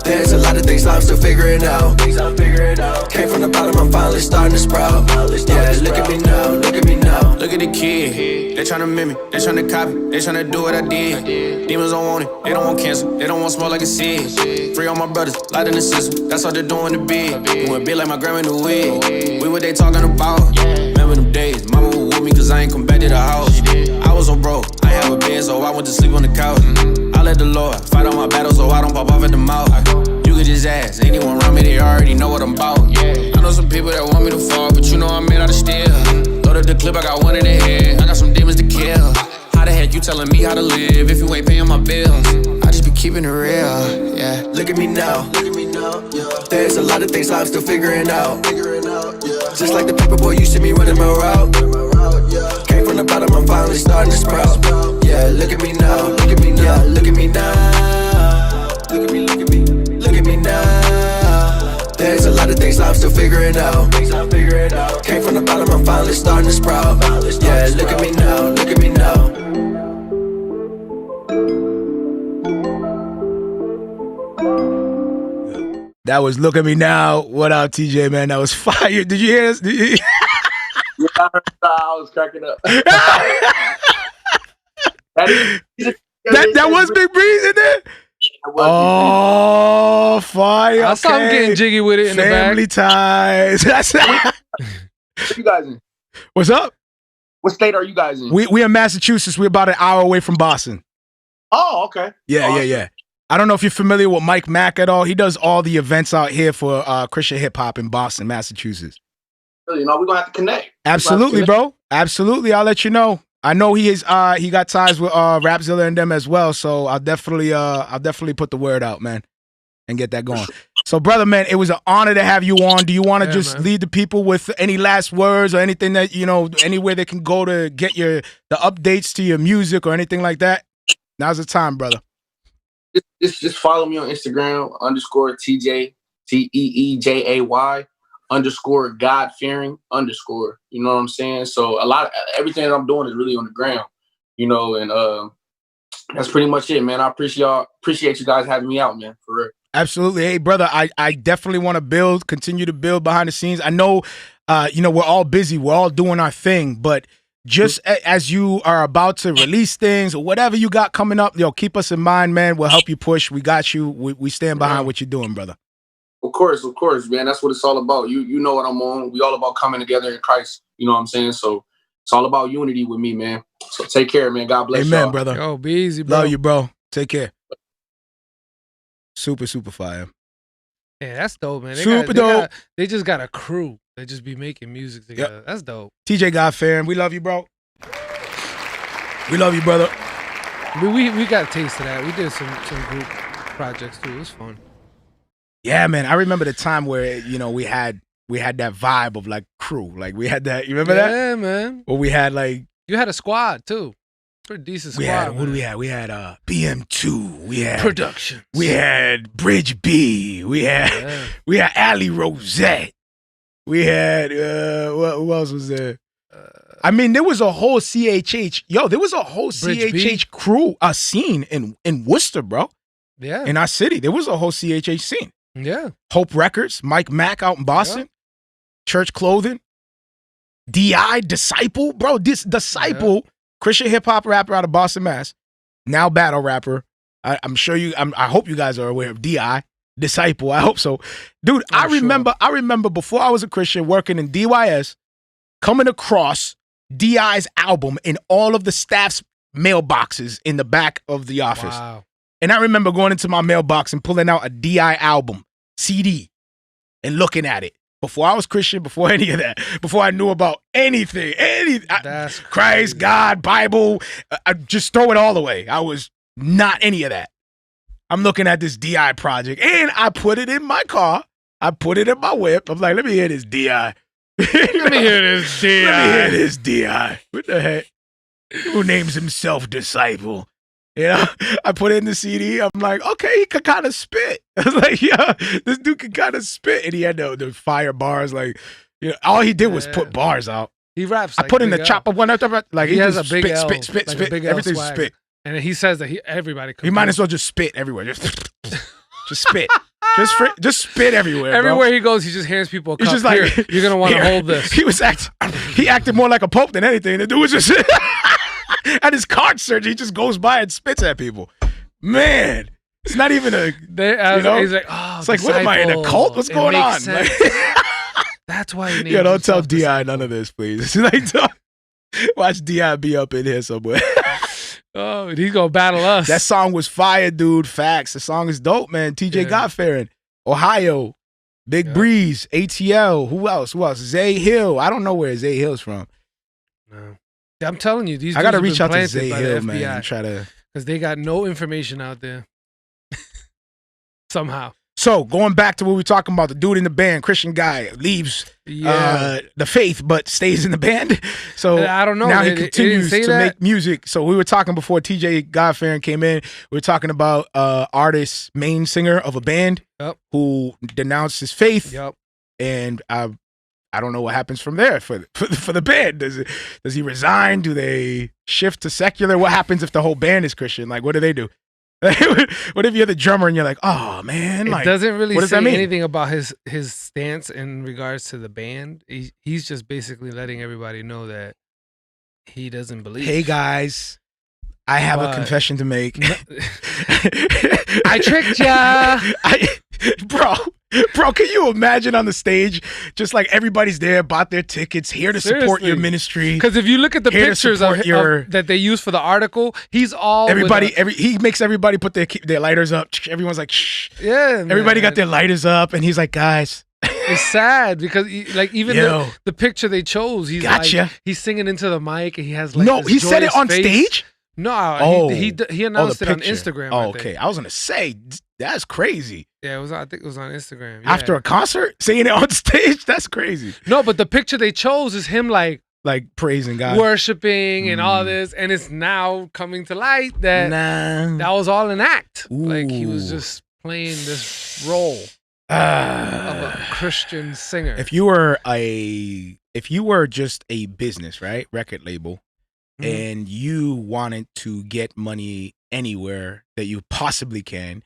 There's a lot of things I'm still figuring out. Came from the bottom, I'm finally starting to sprout. Yeah, look at me now, look at me now. Look at the kid, they tryna mimic, they tryna copy, they tryna do what I did. Demons don't want it, they don't want cancer, they don't want smoke like a seed. Free all my brothers, light in the system, that's all they're doing to be. Went big like my grandma in the wig. We what they talking about. Remember them days, mama was with me cause I ain't come back to the house. I was so broke, I have a bed so I went to sleep on the couch. I let the Lord fight all my battles so I don't pop off at the mouth. You could just ask anyone around me, they already know what I'm about. I know some people that want me to fall, but you know I'm made out of steel. Loaded the clip, I got one in the head, I got some demons to kill. How the heck you telling me how to live if you ain't paying my bills? I just be keeping it real, yeah. Look at me now. There's a lot of things I'm still figuring out. Just like the paper boy, you see me running my route. Came from the bottom, I'm finally starting to sprout. Yeah, look at me now. Look at me now. Look at me now. Look at me. Look at me. Look at me now. There's a lot of things I'm still figuring out. Came from the bottom, I'm finally starting to sprout. Yeah, look at me now. Look at me now. That was Look at Me Now. What up, TJ, man? That was fire. Did you hear this? Yeah, I was cracking up. that was BigBreeze in there? Oh, fire. I saw him getting jiggy with it in the back. Family ties. Where you guys in? What's up? What state are you guys in? We in Massachusetts. We're about an hour away from Boston. Oh, okay. Yeah. I don't know if you're familiar with Mike Mack at all. He does all the events out here for Christian hip hop in Boston, Massachusetts. Really, we're gonna have to connect. Absolutely, bro. Absolutely. I'll let you know. I know he got ties with Rapzilla and them as well. So I'll definitely put the word out, man, and get that going. So, brother, man, it was an honor to have you on. Do you want to just lead the people with any last words or anything that, anywhere they can go to get the updates to your music or anything like that? Now's the time, brother. Just follow me on Instagram _TJ TEEJAY _Godfearing _. You know what I'm saying? So everything that I'm doing is really on the ground, and that's pretty much it, man. I appreciate you guys having me out, man, for real. Absolutely. Hey, brother, I definitely want to continue to build behind the scenes. I know, we're all busy. We're all doing our thing. But just as you are about to release things or whatever you got coming up, keep us in mind, man. We'll help you push. We got you. We stand behind what you're doing, brother. Of course, man. That's what it's all about. You know what I'm on. We all about coming together in Christ. You know what I'm saying? So it's all about unity with me, man. So take care, man. God bless you. Amen, brother. Yo, be easy, bro. Love you, bro. Take care. Super fire. Yeah, that's dope, man. They just got a crew. They just be making music together. Yep. That's dope. Teejay Godfearing, we love you, bro. We love you, brother. We got a taste of that. We did some group projects too. It was fun. Yeah, man. I remember the time where we had that vibe of like crew. Like we had that. You remember that? Yeah, man. Or we had like you had a squad too. Pretty decent squad. What do we have? We had BM2. We had Productions. We had Bridge B. We had Ali Rosette. We had who else was there? I mean, there was a whole CHH. There was a whole CHH crew, a scene in Worcester, bro. Yeah. In our city, there was a whole CHH scene. Yeah. Hope Records, Mike Mack out in Boston, Church Clothing, DI, Disciple, bro. This Disciple, Christian hip hop rapper out of Boston, Mass. Now battle rapper. I'm sure I hope you guys are aware of DI, Disciple. I hope so, dude. I remember before I was a Christian working in DYS, coming across DI's album in all of the staff's mailboxes in the back of the office. Wow. And I remember going into my mailbox and pulling out a DI album, CD, and looking at it. Before I was Christian, before any of that, before I knew about anything, Christ, God, Bible, I just throw it all away. I was not any of that. I'm looking at this DI project, and I put it in my car. I put it in my whip. I'm like, let me hear this DI. Let me hear this DI. Let me hear this DI. What the heck? Who names himself Disciple? I put it in the CD. I'm like, okay, he could kind of spit. I was like, yeah, this dude can kind of spit. And he had the fire bars. Like, all he did was put bars out. He raps. I put in the chopper one after, like he has just a big spit. Everything spit. And he says that everybody could. He might as well just spit everywhere. Just spit. Just spit everywhere. Everywhere bro. he goes, he just hands people a cup. He's just like, here, you're gonna want to hold this. He acted more like a pope than anything. The dude was just at his card search. He just goes by and spits at people. Man, it's not even a. He's like, it's like, what am I in a cult? What's going on? Like, that's why he named don't tell DI none of this, please. Like, watch DI be up in here somewhere. Oh, he's gonna battle us. That song was fire, dude. Facts. The song is dope, man. Teejay Godfearing, Ohio, BigBreeze, ATL. Who else? Zay Hill. I don't know where Zay Hill's from. No, I'm telling you, these. I gotta reach out to Zay Hill, man, and try to, because they got no information out there. Somehow. So going back to what we were talking about, the dude in the band, Christian guy, leaves the faith but stays in the band. So I don't know. Now he continues to make music. So we were talking before Teejay Godfearing came in. We were talking about artist, main singer of a band who denounced his faith. Yep. And I don't know what happens from there for the band. Does he resign? Do they shift to secular? What happens if the whole band is Christian? Like, what do they do? What if you're the drummer and you're like, oh man, it like, doesn't really what does say that mean? anything about his stance in regards to the band. He's just basically letting everybody know that he doesn't believe. Hey guys, I have a confession to make. I tricked ya, bro. Bro, can you imagine on the stage, just like everybody's there, bought their tickets, here to support your ministry. Because if you look at the pictures that they use for the article, he's all he makes everybody put their lighters up. Everyone's like, shh. Yeah, everybody got their lighters up, and he's like, guys. It's sad because even the picture they chose, he's he's singing into the mic and he has like he said it on stage. No, he announced it on Instagram. Oh, okay, I was gonna say that's crazy. Yeah, I think it was on Instagram. Yeah. After a concert, saying it on stage, that's crazy. No, but the picture they chose is him like praising God, worshiping, and all this, and it's now coming to light that that was all an act. Ooh. Like he was just playing this role of a Christian singer. If you were just a business, right, record label, and you wanted to get money anywhere that you possibly can,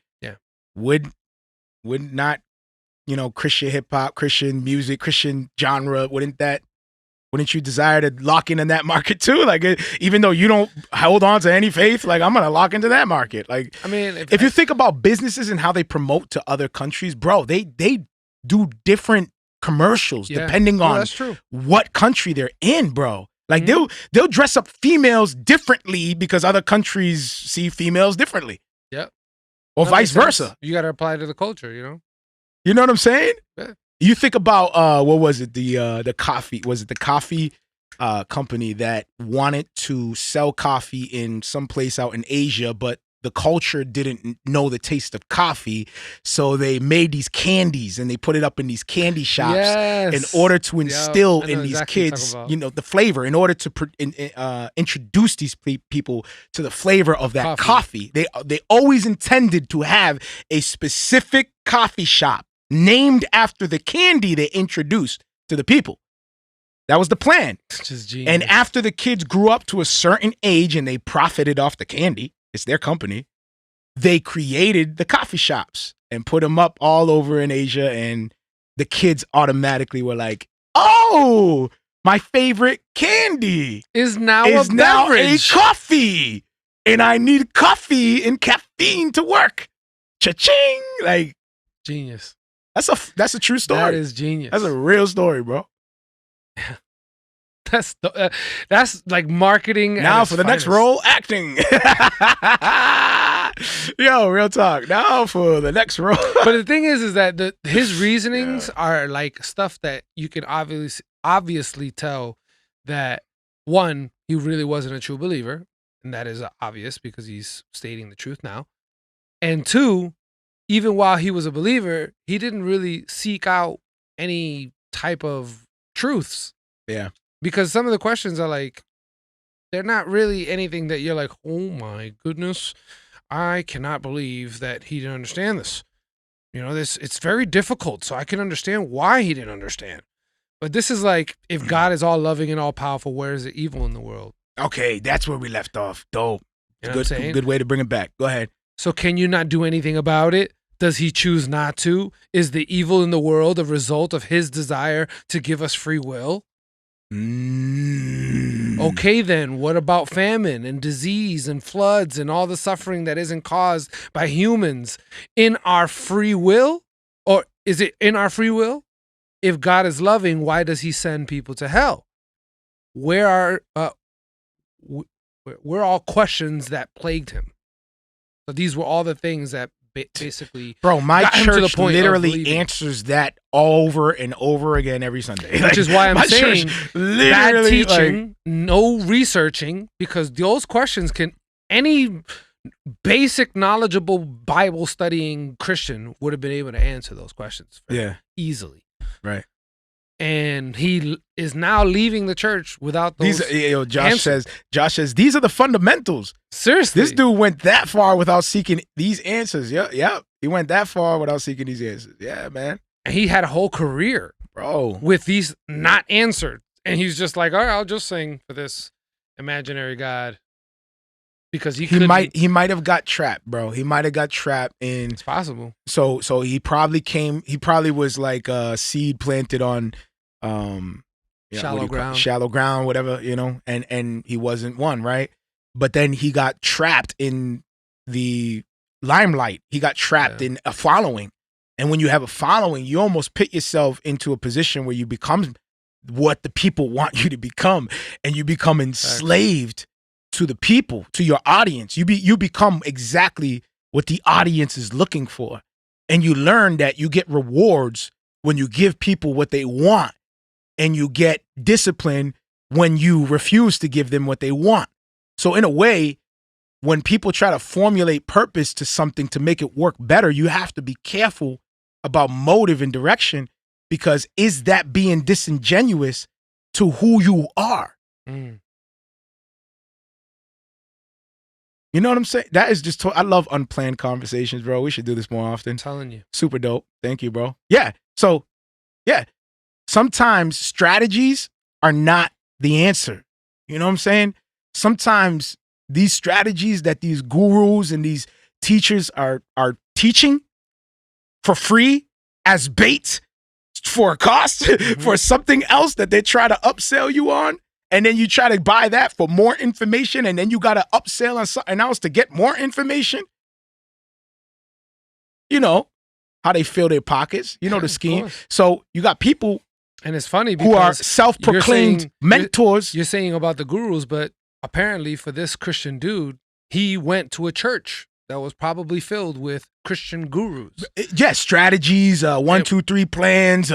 would not, Christian hip hop, Christian music, Christian genre, wouldn't you desire to lock in that market too? Like, even though you don't hold on to any faith, like, I'm gonna lock into that market. Like, I mean, if you think about businesses and how they promote to other countries, bro, they do different commercials depending on what country they're in, bro. Like they'll dress up females differently because other countries see females differently. Yep. Or vice versa. You got to apply to the culture, You know what I'm saying? Yeah. You think about what was it? The coffee, was it the coffee company that wanted to sell coffee in some place out in Asia, but the culture didn't know the taste of coffee, so they made these candies and they put it up in these candy shops in order to instill in these kids, the flavor, in order to introduce these people to the flavor of that coffee. They always intended to have a specific coffee shop named after the candy they introduced to the people. That was the plan. Just genius. And after the kids grew up to a certain age and they profited off the candy, it's their company, they created the coffee shops and put them up all over in Asia, and the kids automatically were like, oh, my favorite candy is now a coffee, and I need coffee and caffeine to work. Cha-ching! Like, genius. That's a true story. That is genius. That's a real story, bro. That's like marketing. Now for the next role, acting. Yo, real talk. Now for the next role. But the thing is that his reasonings are like stuff that you can obviously tell that, one, he really wasn't a true believer, and that is obvious because he's stating the truth now. And two, even while he was a believer, he didn't really seek out any type of truths. Yeah. Because some of the questions are like, they're not really anything that you're like, oh my goodness, I cannot believe that he didn't understand this. It's very difficult, so I can understand why he didn't understand. But this is like, if God is all loving and all powerful, where is the evil in the world? Okay, that's where we left off. Dope. You know what I'm saying? Good way to bring it back. Go ahead. So can you not do anything about it? Does he choose not to? Is the evil in the world a result of his desire to give us free will? Okay, then what about famine and disease and floods and all the suffering that isn't caused by humans in our free will? Or is it in our free will? If God is loving, why does he send people to hell? We're all questions that plagued him. So these were all the things that basically, bro, my church literally answers that over and over again every Sunday. Which is why I'm saying bad teaching, no researching, because those questions any basic, knowledgeable, Bible studying Christian would have been able to answer those questions easily. Right. And he is now leaving the church without those answers. Josh says, these are the fundamentals. Seriously. This dude went that far without seeking these answers. Yeah. He went that far without seeking these answers. Yeah, man. And he had a whole career, bro, with these not answered. And he's just like, all right, I'll just sing for this imaginary God. Because he might have got trapped, bro. He might have got trapped in. It's possible. So he probably was like a seed planted on shallow ground, whatever, and he wasn't one, right? But then he got trapped in the limelight. He got trapped in a following. And when you have a following, you almost put yourself into a position where you become what the people want you to become, and you become enslaved to the people, to your audience. You become exactly what the audience is looking for. And you learn that you get rewards when you give people what they want, and you get discipline when you refuse to give them what they want. So in a way, when people try to formulate purpose to something to make it work better, you have to be careful about motive and direction, because is that being disingenuous to who you are? Mm. You know what I'm saying? That is just, I love unplanned conversations, bro. We should do this more often. I'm telling you. Super dope. Thank you, bro. Yeah. So, yeah. Sometimes strategies are not the answer. You know what I'm saying? Sometimes these strategies that these gurus and these teachers are teaching for free as bait for a cost for something else that they try to upsell you on. And then you try to buy that for more information, and then you got to upsell on something else to get more information. You know how they fill their pockets. You know the scheme. So you got people, and it's funny because who are self-proclaimed mentors. You're saying about the gurus, but apparently for this Christian dude, he went to a church that was probably filled with Christian gurus. Yes, strategies, 1, 2, 3 plans.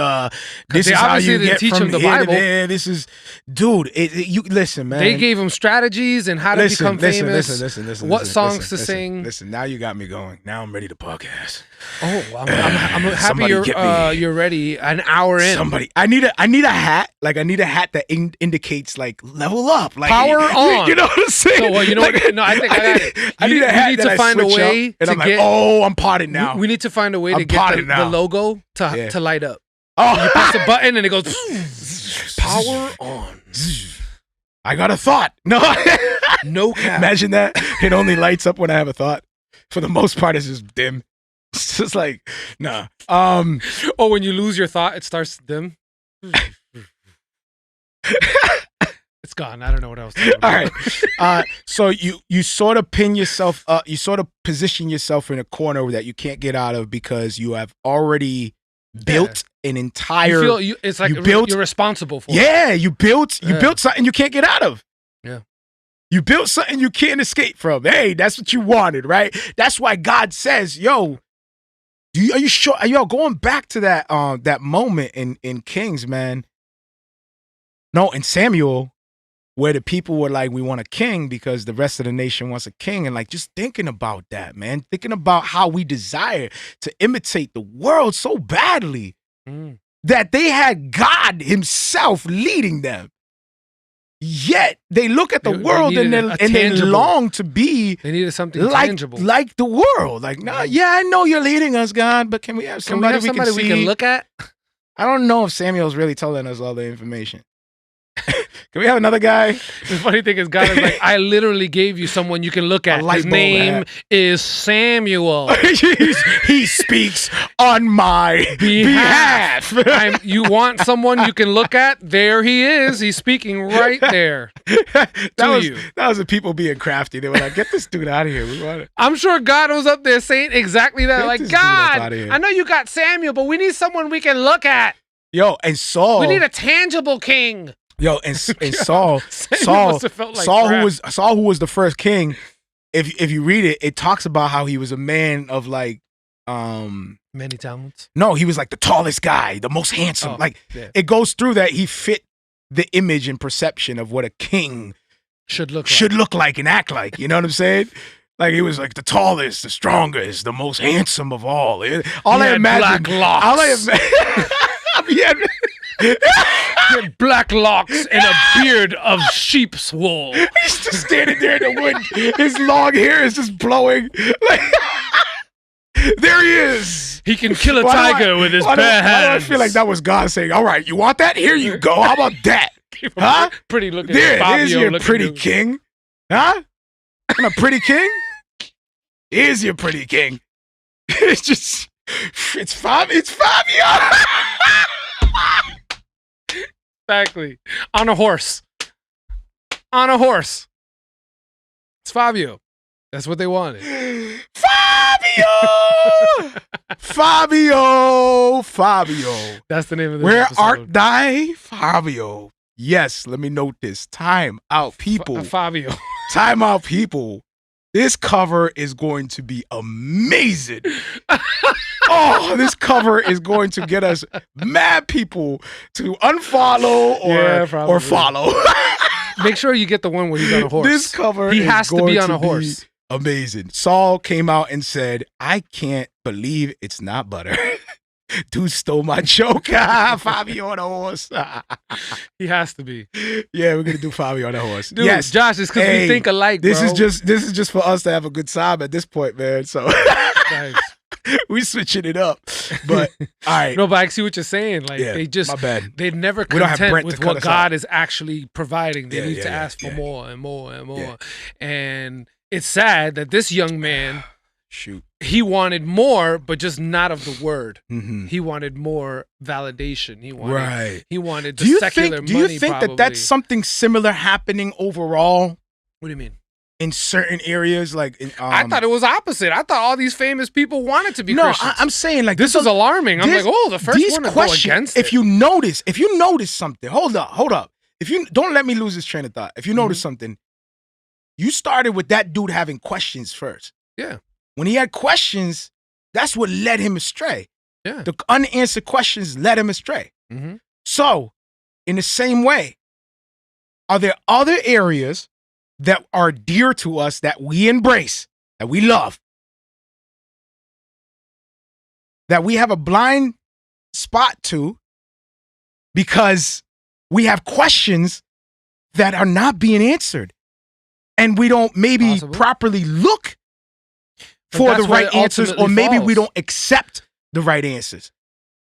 This is how you get from the here Bible. to there. This is, dude. You listen, man. They gave him strategies and how to become famous. Listen. What songs to sing. Listen, now you got me going. Now I'm ready to podcast. Oh, I'm happy you're ready. An hour in. Somebody, I need a hat. Like I need a hat that indicates like level up, like power on. You know what I'm saying? So you know like, what? No, I think I got it. I need a hat. We need to find a way and to I'm like, get. oh, I'm potted now. We need to find a way to get the logo to light up. Oh, you press a button and it goes power on. I got a thought. No, no cap. Imagine that. It only lights up when I have a thought. For the most part, it's just dim. It's just like, nah. Or when you lose your thought, it starts dim. It's gone. I don't know what I was talking about. All right. So you sort of pin yourself up. You sort of position yourself in a corner that you can't get out of because you have already built an entire. It's like you're responsible for. Yeah, you built something you can't get out of. Yeah. You built something you can't escape from. Hey, that's what you wanted, right? That's why God says, "Yo, are you sure?" Yo, going back to that moment in Kings, man. No, in Samuel, where the people were like, we want a king because the rest of the nation wants a king. And like, just thinking about that, man, thinking about how we desire to imitate the world so badly that they had God himself leading them. Yet they look at the world and they long to be. They needed something tangible, like the world. Like, nah, yeah, I know you're leading us, God, but can we have somebody we can look at? I don't know if Samuel's really telling us all the information. Can we have another guy? The funny thing is, God is like, I literally gave you someone you can look at. His name is Samuel. He speaks on my behalf. You want someone you can look at? There he is. He's speaking right there. That was the people being crafty. They were like, get this dude out of here. I'm sure God was up there saying exactly that. Like, God, I know you got Samuel, but we need someone we can look at. Yo, and Saul. We need a tangible king. Yo, and Saul, who was the first king. If you read it, it talks about how he was a man of like many talents. No, he was like the tallest guy, the most handsome. It goes through that he fit the image and perception of what a king should look like and act like. You know what I'm saying? Like he was like the tallest, the strongest, the most handsome of all. All I imagine, black locks. He had black locks and a beard of sheep's wool. He's just standing there in the wood. His long hair is just blowing. Like, there he is. He can kill a tiger with his bare hands. Why do I feel like that was God saying, all right, you want that? Here you go. How about that? Huh? Pretty looking. There's your pretty king. Huh? I'm a pretty king? Here's your pretty king. It's Fabio. Exactly. On a horse. It's Fabio. That's what they wanted. Fabio! Fabio. That's the name of this Where episode. art thou, Fabio? Yes, let me note this. Time out, people. Fabio. Time out, people. This cover is going to be amazing. Oh, this cover is going to get us mad people to unfollow or follow. Make sure you get the one where he's on a horse. This cover he is has going to be on a horse. Amazing. Saul came out and said, I can't believe it's not butter. Dude stole my joke. Fabio on a horse. He has to be. Yeah, we're gonna do Fabio on a horse. Dude, yes, Josh, it's because we think alike. This bro. is just for us to have a good time at this point, man. So Nice. we switching it up. But all right. No, but I see what you're saying. Like Yeah, they just my bad. they're never We don't have content Brent with to cut what us God out. is actually providing. They need to ask for more and more and more. And it's sad that this young man he wanted more, but just not of the word. Mm-hmm. He wanted more validation. He wanted the do you secular think, money. Do you think probably. that that's something similar happening overall? What do you mean? In certain areas, like in, I thought it was opposite. I thought all these famous people wanted to be Christians. I'm saying like this is alarming. I'm like, oh, the first one to go against it. If you notice something, hold up. If you don't let me lose this train of thought. If you notice something, you started with that dude having questions first. Yeah. When he had questions, that's what led him astray. Yeah. The unanswered questions led him astray. Mm-hmm. So, in the same way, are there other areas that are dear to us that we embrace, that we love, that we have a blind spot to because we have questions that are not being answered and we don't maybe properly look for the right answers, or maybe we don't accept the right answers.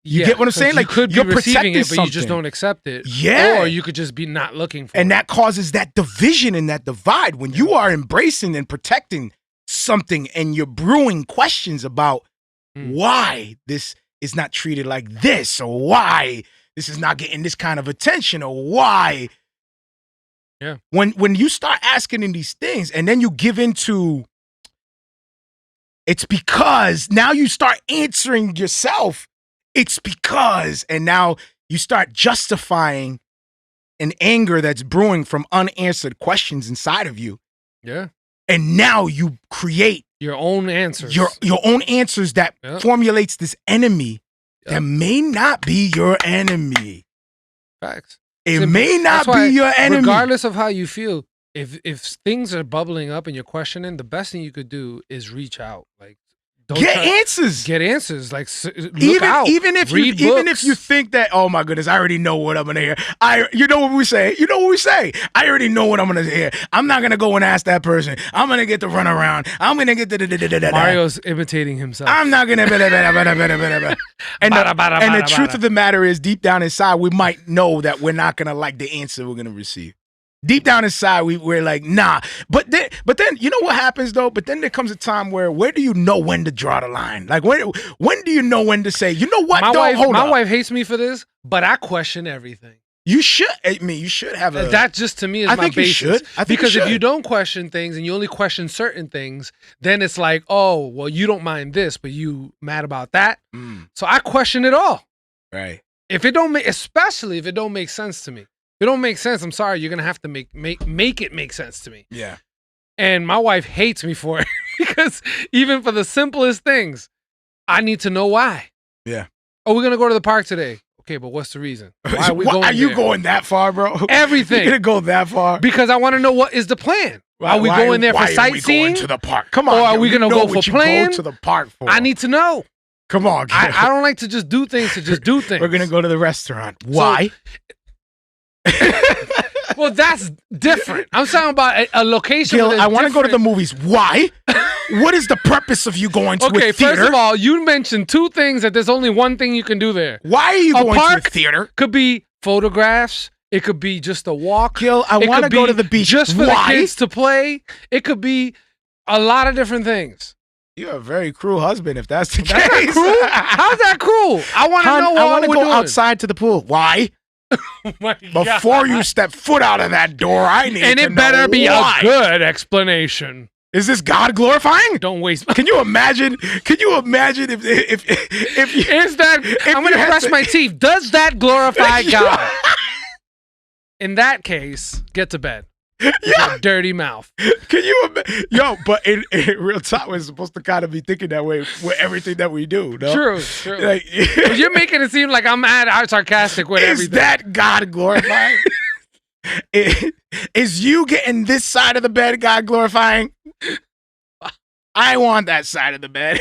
You get what I'm saying? Like, you could be receiving it, but you just don't accept it. Yeah. Or you could just be not looking for it. And that causes that division and that divide. When you are embracing and protecting something and you're brewing questions about why this is not treated like this, or why this is not getting this kind of attention, or why. Yeah. When you start asking in these things and then you give into, it's because now you start answering yourself. It's because, and now you start justifying an anger that's brewing from unanswered questions inside of you. Yeah. And now you create your own answers. Your own answers that formulates this enemy that may not be your enemy. Facts. It may not be your enemy. Regardless of how you feel, if things are bubbling up and you're questioning, the best thing you could do is reach out. Like, get answers. Get answers. Like, look out. Even if you think that, oh my goodness, I already know what I'm gonna hear. You know what we say. I already know what I'm gonna hear. I'm not gonna go and ask that person. I'm gonna get the runaround. I'm gonna get the. Mario's imitating himself. I'm not gonna. And the truth of the matter is, deep down inside, we might know that we're not gonna like the answer we're gonna receive. Deep down inside, we're like, nah. But then, you know what happens though? But then there comes a time where do you know when to draw the line? Like, when do you know when to say, you know what? My wife hates me for this, but I question everything. You should. I mean, you should have a. That just to me is my basis. You should. Because if you don't question things and you only question certain things, then it's like, oh, well, you don't mind this, but you mad about that. So I question it all. Right. If it don't make, especially if it don't make sense to me. If it don't make sense, I'm sorry. You're gonna have to make it make sense to me. Yeah. And my wife hates me for it because even for the simplest things, I need to know why. Yeah. Oh, we're gonna go to the park today. Okay, but what's the reason? Why are we going? Are you going that far, bro? Everything. You're gonna go that far? Because I want to know what is the plan. Are we going there for sightseeing? Are we going to the park? Come on. Or are we gonna go for playing? Go to the park for? I need to know. Come on. I don't like to just do things to just do things. We're gonna go to the restaurant. Why? Well, that's different. I'm talking about a location. Gil, I want to go to the movies. Why? What is the purpose of you going to a theater? Okay, first of all, you mentioned two things that there's only one thing you can do there. Why are you going to a theater? Could be photographs. It could be just a walk. Gil, I want to go to the beach. Just for the kids to play. It could be a lot of different things. You're a very cruel husband if that's the case. Not cruel? How's that cruel? I want to know what I want to go doing. outside to the pool. Why? Oh my Before God. you step foot out of that door, I need to know And it better be why. a good explanation. Is this God glorifying? Don't waste. Can you imagine? Can you imagine if you, is that? I'm gonna brush my teeth. Does that glorify God? In that case, get to bed. Yeah, dirty mouth. Can you, but in real talk, we're supposed to kind of be thinking that way with everything that we do. No? True. Like, you're making it seem like I'm sarcastic with everything. Is that God glorifying? Is you getting this side of the bed God glorifying? I want that side of the bed.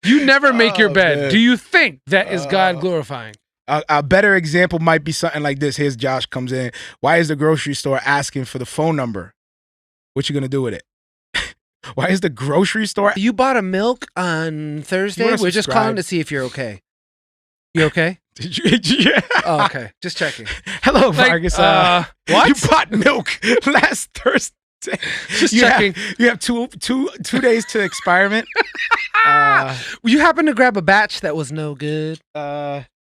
You never make your bed. Man. Do you think that is God glorifying? A better example might be something like this. Here's Josh comes in. Why is the grocery store asking for the phone number? What you gonna do with it? Why is the grocery store? You bought a milk on Thursday? We're just calling to see if you're okay. You okay? Yeah. Oh, okay. Just checking. Hello, Vargas. What? You bought milk last Thursday. Just checking. You have two days to experiment. You happen to grab a batch that was no good?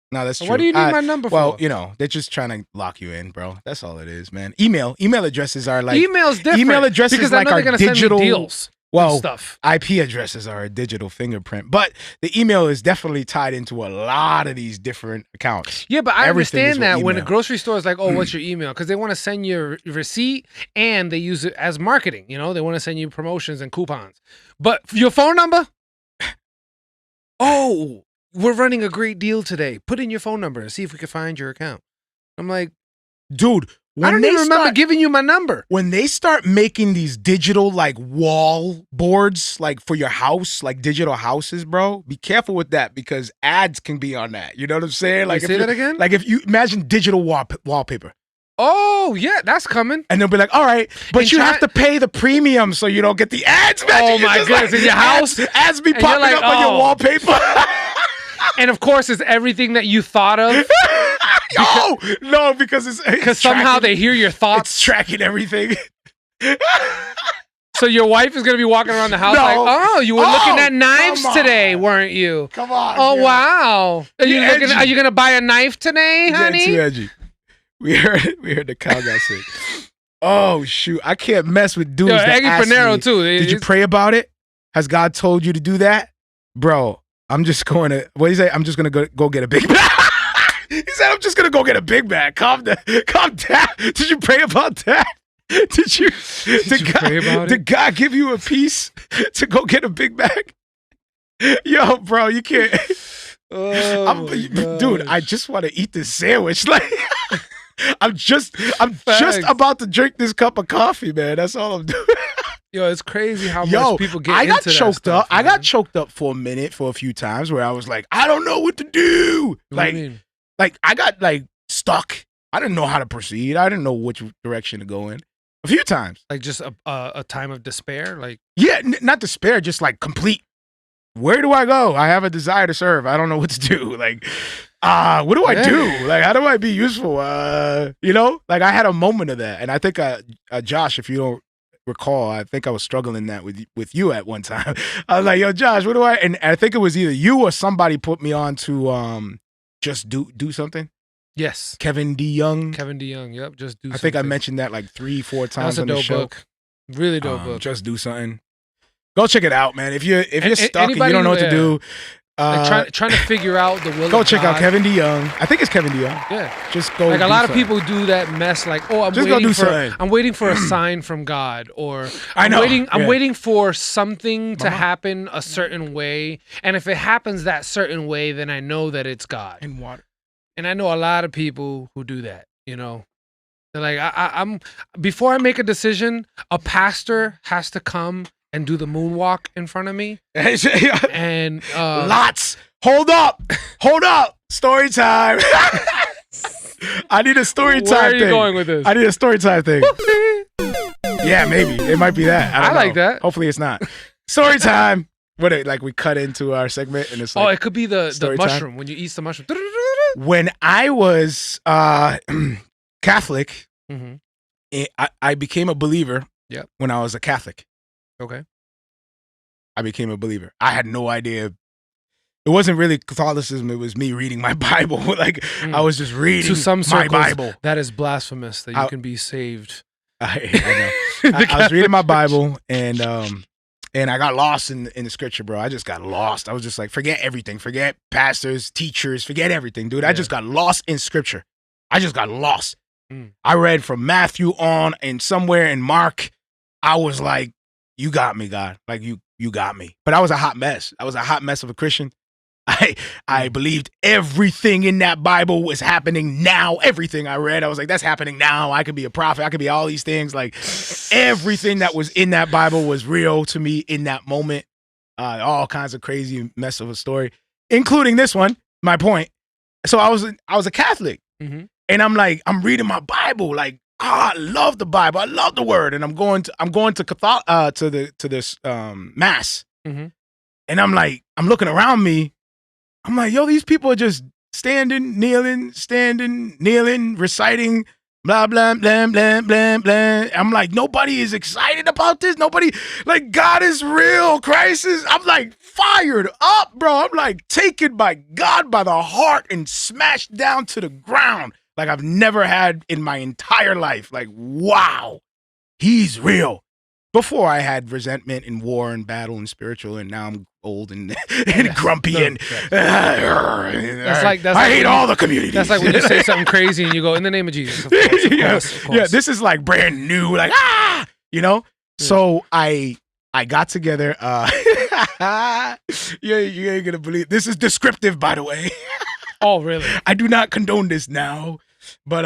No, that's true. What do you need my number for? Well, you know, they're just trying to lock you in, bro. That's all it is, man. Email addresses are like email's different. Email addresses because like I know our they're gonna digital send me deals. Well, stuff. IP addresses are a digital fingerprint, but the email is definitely tied into a lot of these different accounts. Yeah, but I understand that when a email. grocery store is like, "Oh, what's your email?" Because they want to send you a receipt and they use it as marketing. You know, they want to send you promotions and coupons. But your phone number? Oh, we're running a great deal today. Put in your phone number and see if we can find your account. I'm like, dude, I don't even remember giving you my number. When they start making these digital like wall boards like for your house, like digital houses, bro, be careful with that because ads can be on that. You know what I'm saying? Like, say that again? Like if you imagine digital wallpaper. Oh, yeah, that's coming. And they'll be like, all right, but you have to pay the premium so you don't get the ads. Oh, my goodness. In your house? Ads be popping up on your wallpaper. And of course, it's everything that you thought of. Because somehow they hear your thoughts. It's tracking everything. So your wife is gonna be walking around the house like, "Oh, you were looking at knives today, weren't you? Come on. Oh wow. Are you gonna buy a knife today, honey? Too edgy. We heard the cow got sick. Oh shoot! I can't mess with dudes. That Eggy ask Panero me, too. Did you pray about it? Has God told you to do that, bro? I'm just going to. What do you say? I'm just gonna go get a Big Mac. He said, "I'm just gonna go get a Big Mac." Calm down. Did you pray about that? Did you pray about it? Did God give you a piece to go get a Big Mac? Yo, bro, you can't. Dude, I just want to eat this sandwich. Like, I'm just about to drink this cup of coffee, man. That's all I'm doing. Yo, it's crazy how much people get into that stuff, I got choked up for a few times where I was like, I don't know what to do. What do you mean? Like I got like stuck. I didn't know how to proceed. I didn't know which direction to go in. A few times. Like just a time of despair? Like yeah, not despair, just like complete. Where do I go? I have a desire to serve. I don't know what to do. Like, what do I do? Like, how do I be useful? You know, like I had a moment of that. And I think Josh, if you don't recall, I think I was struggling that with you at one time. I was like, yo, Josh, what do I? And I think it was either you or somebody put me on to just do something. Yes. Kevin D. Young. Yep. Just do something. I think I mentioned that like 3-4 times on the show. Book. Really dope book. Just do something. Go check it out, man. If you're stuck and you don't know what to do. Like trying to figure out the will. Go of check God. out Kevin D. Young. I think it's Kevin D. Young. Yeah, just go. Like a lot of people do that mess. Like, oh, I'm waiting for a sign from God, or I'm waiting for something to happen a certain way, and if it happens that certain way, then I know that it's God. And water. And I know a lot of people who do that. You know, they're like, I'm before I make a decision, a pastor has to come and do the moonwalk in front of me. And lots. Hold up. Story time. I need a story time thing. Where are you going with this? I need a story time thing. Yeah, maybe. It might be that. I don't know. Like that. Hopefully it's not. Story time. Like we cut into our segment and it's like, it could be the mushroom time. When you eat the mushroom. When I was Catholic, I became a believer when I was a Catholic. Okay. I became a believer. I had no idea. It wasn't really Catholicism. It was me reading my Bible. Like I was just reading to some my circles, Bible. That is blasphemous that you can be saved I know. I was reading my Bible and I got lost in the scripture, bro. I just got lost. I was just like, forget everything. Forget pastors, teachers, forget everything, dude. I just got lost in scripture. I just got lost. I read from Matthew on and somewhere in Mark. I was like, you got me, God. Like you got me. But I was a hot mess. I was a hot mess of a Christian. I believed everything in that Bible was happening now. Everything I read, I was like, that's happening now. I could be a prophet. I could be all these things. Like everything that was in that Bible was real to me in that moment. All kinds of crazy mess of a story, including this one, my point. So I was a Catholic. And I'm like, I'm reading my Bible, like, I love the Bible, I love the Word, and I'm going to this mass, and I'm like, I'm looking around me, I'm like, yo, these people are just standing, kneeling, reciting, blah blah blah blah blah blah. I'm like, nobody is excited about this. Nobody, like, God is real, Christ is. I'm like fired up, bro. I'm like taken by God by the heart and smashed down to the ground. Like I've never had in my entire life. Like, wow, he's real. Before I had resentment and war and battle and spiritual, and now I'm old and grumpy and I hate all the communities. That's like when you say something crazy and you go, in the name of Jesus. Of course. Yeah, this is like brand new, like, you know? Yeah. So I got together. You ain't gonna believe. This is descriptive, by the way. Oh, really? I do not condone this now. But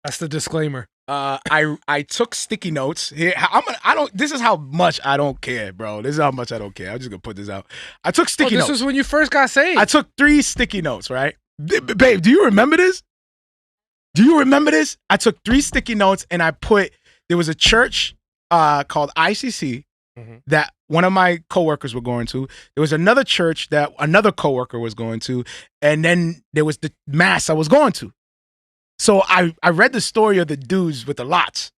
that's the disclaimer. I took sticky notes here. This is how much I don't care, bro. This is how much I don't care. I'm just gonna put this out. I took sticky notes. This was when you first got saved. I took 3 sticky notes, right? Babe, do you remember this? I took 3 sticky notes and there was a church called ICC that one of my coworkers were going to. There was another church that another coworker was going to, and then there was the mass I was going to. So I read the story of the dudes with the lots.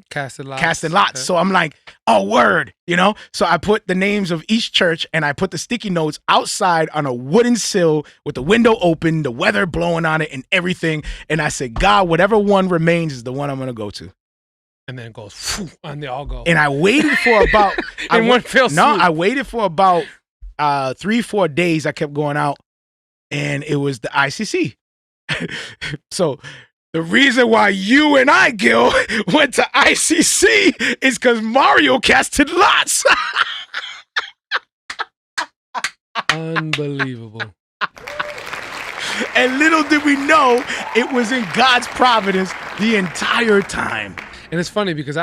Casting lots. Okay. So I'm like, oh, word, you know? So I put the names of each church and I put the sticky notes outside on a wooden sill with the window open, the weather blowing on it and everything. And I said, God, whatever one remains is the one I'm going to go to. And then it goes, and they all go. And I waited for about... I waited for about 3-4 days. I kept going out and it was the ICC. So... the reason why you and I, Gil, went to ICC is because Marrio casted lots. Unbelievable. And little did we know it was in God's providence the entire time. And it's funny because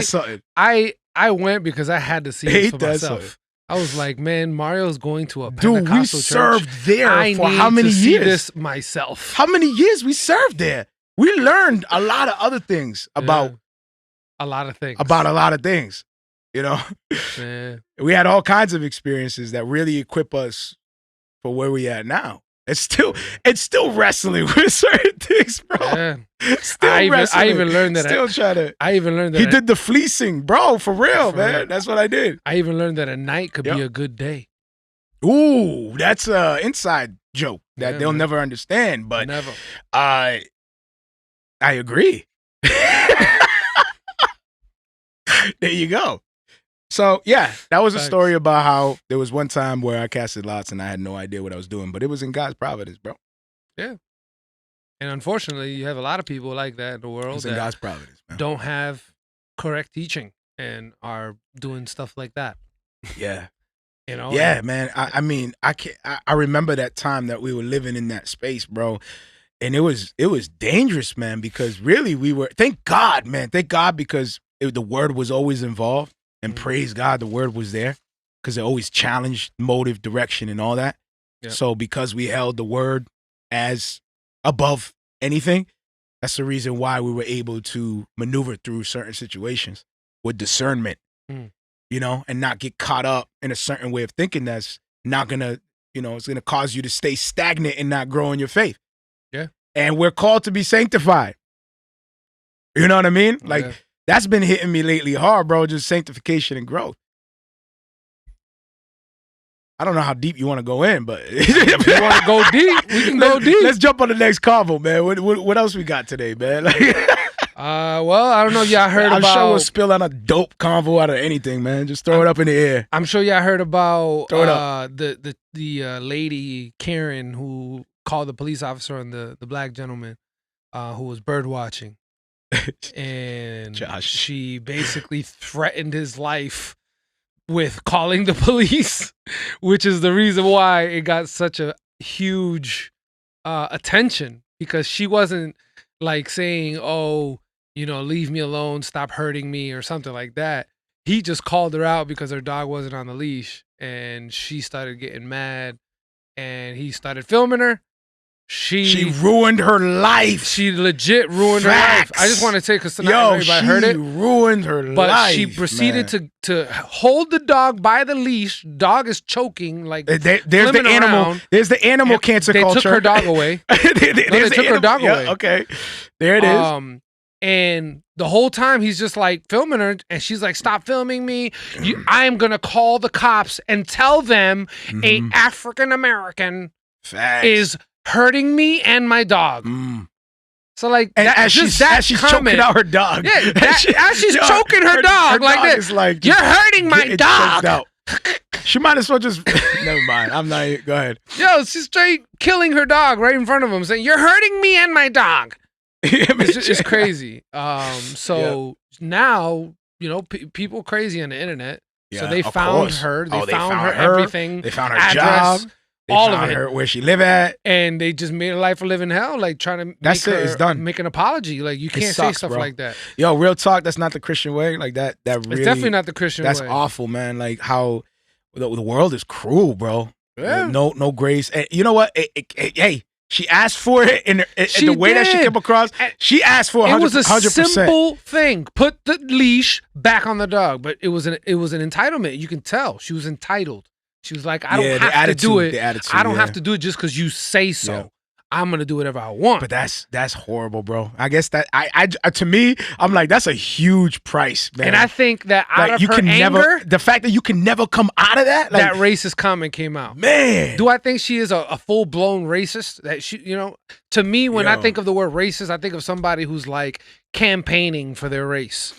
something? I went because I had to see it for myself. Something? I was like, man, Mario's going to a Pentecostal church. We served there for how many years? See this myself. How many years we served there? We learned a lot of other things about a lot of things. You know, yeah. We had all kinds of experiences that really equip us for where we at now. It's still wrestling with certain things, bro. Yeah. Wrestling. I even learned that. I even learned that he did the fleecing, bro. For real, man. Real. That's what I did. I even learned that a night could be a good day. Ooh, that's an inside joke that they'll never understand. But never. I agree. There you go. So, yeah, that was a story about how there was one time where I casted lots and I had no idea what I was doing, but it was in God's providence, bro. Yeah. And unfortunately, you have a lot of people like that in the world that in God's providence, man. Don't have correct teaching and are doing stuff like that. Yeah. You know? Yeah, man. I mean, I remember that time that we were living in that space, bro. And it was dangerous, man, because really we were, thank God, man. Thank God because the word was always involved. And praise God, the word was there because it always challenged motive, direction, and all that. Yep. So because we held the word as above anything, that's the reason why we were able to maneuver through certain situations with discernment, you know, and not get caught up in a certain way of thinking that's not going to, you know, it's going to cause you to stay stagnant and not grow in your faith. Yeah. And we're called to be sanctified. You know what I mean? Like, that's been hitting me lately hard, bro, just sanctification and growth. I don't know how deep you want to go in, but... if you want to go deep, we can go deep. Let's jump on the next convo, man. What else we got today, man? Well, I don't know if y'all heard about. I'm sure we'll spill on a dope convo out of anything, man. Just throw it up in the air. I'm sure y'all heard about Throw it up. the lady Karen who called the police officer on the black gentleman who was bird watching, and she basically threatened his life with calling the police, which is the reason why it got such a huge attention, because she wasn't like saying, oh, you know, leave me alone, stop hurting me or something like that. He just called her out because her dog wasn't on the leash, and she started getting mad, and he started filming her. She ruined her life. She legit ruined her life. I just want to say, because not everybody heard it. She ruined her life. But she proceeded to hold the dog by the leash. Dog is choking, like there's the animal. Around. There's the animal cancer culture. They took her dog away. They took her dog away. Okay, there it is. And the whole time he's just like filming her, and she's like, "Stop filming me! I'm gonna call the cops and tell them a African American is hurting me and my dog." So like, and as she's choking out her dog, as she's choking her dog like this, like, you're hurting my dog. She might as well just never mind. I'm not. Go ahead. Yo, she's straight killing her dog right in front of him, saying, "You're hurting me and my dog." It's crazy. So now, you know, people crazy on the internet. Yeah, so they found her. They found her everything. They found her address, job. They all found of it. her where she live at, and they just made her life a living hell. Like trying to it's done. Make an apology. Like you can't say stuff like that. Yo, real talk. That's not the Christian way. Like that. That really. It's definitely not the Christian way. That's awful, man. Like how the world is cruel, bro. Yeah. No grace. And you know what? Hey. She asked for it in the way that she came across. She asked for 100%. It was a simple thing. Put the leash back on the dog, but it was an entitlement. You can tell she was entitled. She was like, I don't have to do it. I don't have to do it just because you say so. Yeah. I'm gonna do whatever I want. But that's horrible, bro. I guess that I to me, I'm like, that's a huge price, man. And I think that out of her anger, the fact that you can never come out of that, like, that racist comment came out. Man, do I think she is a full blown racist? That she, you know, to me, when I think of the word racist, I think of somebody who's like campaigning for their race.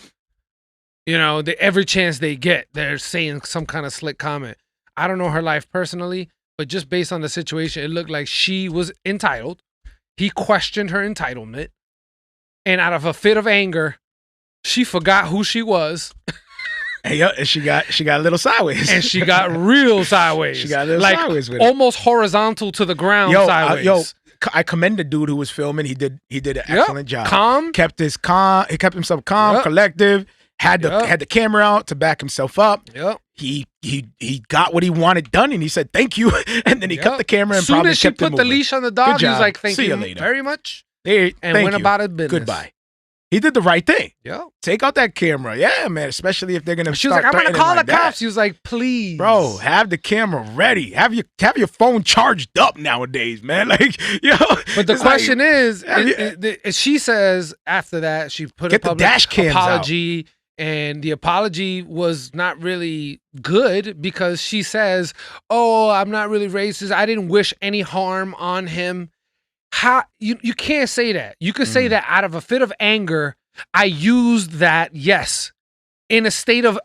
You know, every chance they get, they're saying some kind of slick comment. I don't know her life personally, but just based on the situation, it looked like she was entitled. He questioned her entitlement. And out of a fit of anger, she forgot who she was. And she got a little sideways. And she got real sideways. She got a little sideways with it. Almost horizontal to the ground sideways. I commend the dude who was filming. He did an excellent job. Calm. He kept himself calm, collective. Had the camera out to back himself up. Yep. He got what he wanted done, and he said thank you, and then he cut the camera and probably kept it moving. Soon as she put the leash on the dog, he was like, thank you very much, and went about his business. Goodbye. He did the right thing. Yeah. Take out that camera. Yeah, man, especially if they're going to She was like, I'm going to call the cops. He was like, please. Bro, have the camera ready. Have your phone charged up nowadays, man. Like, yo. But the question is, she says after that, she put a public apology out. And the apology was not really good because she says, oh, I'm not really racist. I didn't wish any harm on him. How you can't say that. You could say that out of a fit of anger, I used that, yes, in a state of,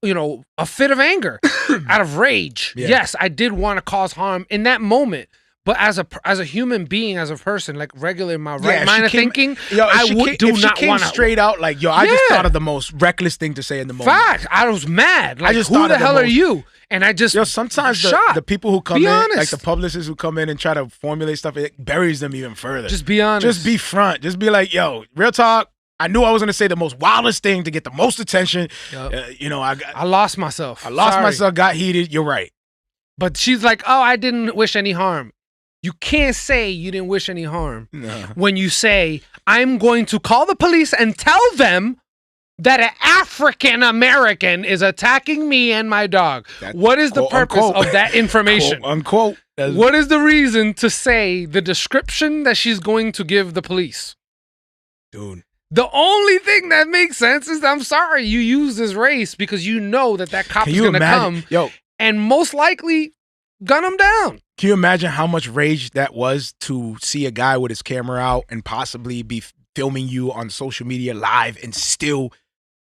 a fit of anger, out of rage. Yeah. Yes, I did want to cause harm in that moment. But as a human being, as a person, like regular in my right mind of thinking, I would do not want to straight out like, I just thought of the most reckless thing to say in the moment. Fact, I was mad. Like, who the hell are you? And I just sometimes the people who come in, like the publicists who come in and try to formulate stuff, it buries them even further. Just be honest. Just be front. Just be like, yo, real talk. I knew I was going to say the most wildest thing to get the most attention. Yep. I lost myself. Got heated. You're right. But she's like, oh, I didn't wish any harm. You can't say you didn't wish any harm when you say, I'm going to call the police and tell them that an African American is attacking me and my dog. What is the purpose of that information? Unquote. What is the reason to say the description that she's going to give the police? Dude. The only thing that makes sense is, I'm sorry, you use this race because you know that cop is going to come and most likely gun him down. Can you imagine how much rage that was to see a guy with his camera out and possibly be filming you on social media live and still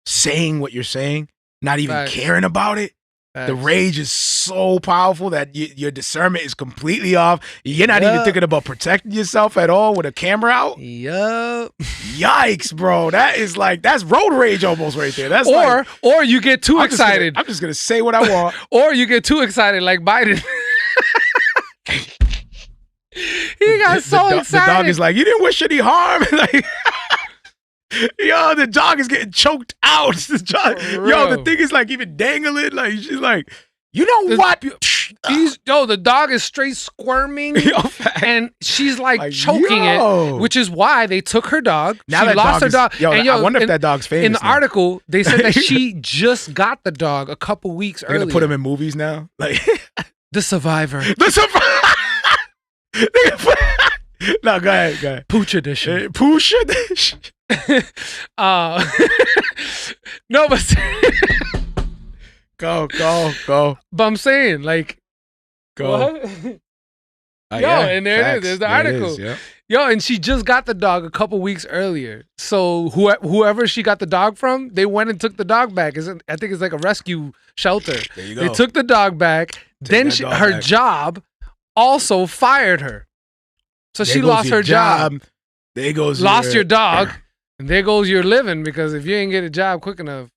saying what you're saying, not even caring about it. The rage is so powerful that your discernment is completely off. You're not even thinking about protecting yourself at all with a camera out. Yup. Yikes, bro. That's road rage almost right there. That's or you get too excited. I'm just gonna say what I want. Or you get too excited like Biden. He got so excited. The dog is like, you didn't wish any harm. Like, yo, the dog is getting choked out. Yo, the thing is like even dangling. Like she's like, you know what? The dog is straight squirming, and she's like choking it, which is why they took her dog. Now she lost her dog. I wonder if that dog's famous. In the article, they said that she just got the dog a couple weeks earlier. They're gonna put him in movies now, like The Survivor. The Survivor. No, go ahead. Pooch edition. Pooch edition. No, but go. But I'm saying, like, go. And there it is. There's the article. Yo, and she just got the dog a couple weeks earlier. So whoever she got the dog from, they went and took the dog back. I think it's like a rescue shelter. There you go. They took the dog back. Then her job also fired her. So she lost her job. There goes your dog. And there goes your living, because if you ain't get a job quick enough,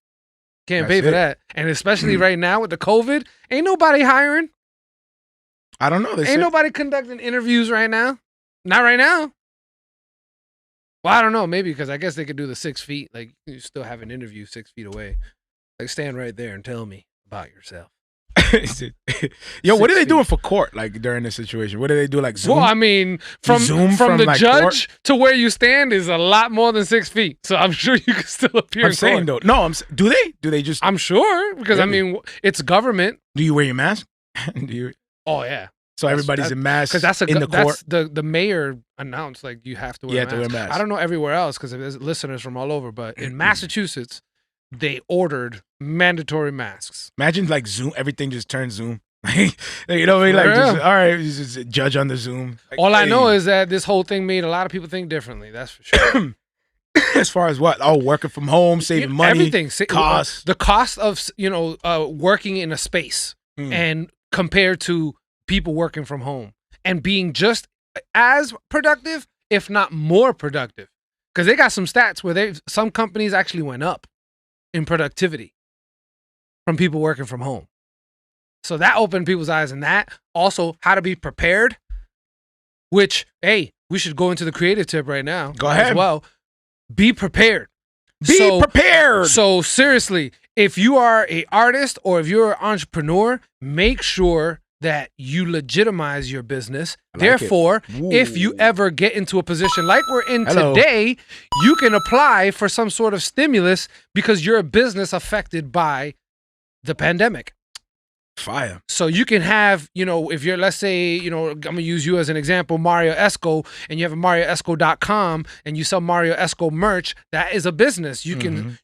can't pay for that. And especially right now with the COVID, ain't nobody hiring. I don't know. Ain't nobody conducting interviews right now. Not right now. Well, I don't know. Maybe because I guess they could do the 6 feet. Like, you still have an interview 6 feet away. Like, stand right there and tell me about yourself. Yo, what are they doing for court, like, during this situation? What do they do, like, Zoom? Well, I mean, from the like, judge to where you stand is a lot more than 6 feet. So I'm sure you can still appear in court. Though. No, do they? Do they just... I'm sure, because, really? I mean, it's government. Do you wear your mask? Oh, yeah. So everybody's in masks that's in the court? That's the mayor announced, like, you have to wear a mask. I don't know everywhere else, because there's listeners from all over, but in Massachusetts, they ordered mandatory masks. Imagine, like, Zoom, everything just turns Zoom. You know what I mean? Like, just, all right, just judge on the Zoom. Like, all I know is that this whole thing made a lot of people think differently. That's for sure. As far as what? Oh, working from home, saving money, everything. Cost. The cost of working in a space and compared to people working from home and being just as productive, if not more productive, because they got some stats where some companies actually went up in productivity from people working from home. So that opened people's eyes, and that also how to be prepared, which, hey, we should go into the creative tip right now. Go ahead. As well. Be prepared. Be prepared. So seriously, if you are an artist or if you're an entrepreneur, make sure that you legitimize your business. Therefore, if you ever get into a position like we're in today, you can apply for some sort of stimulus because you're a business affected by the pandemic. Fire. So you can have, if you're, let's say, I'm going to use you as an example, Marrio Esco, and you have a MarrioEsco.com and you sell Marrio Esco merch, that is a business. You can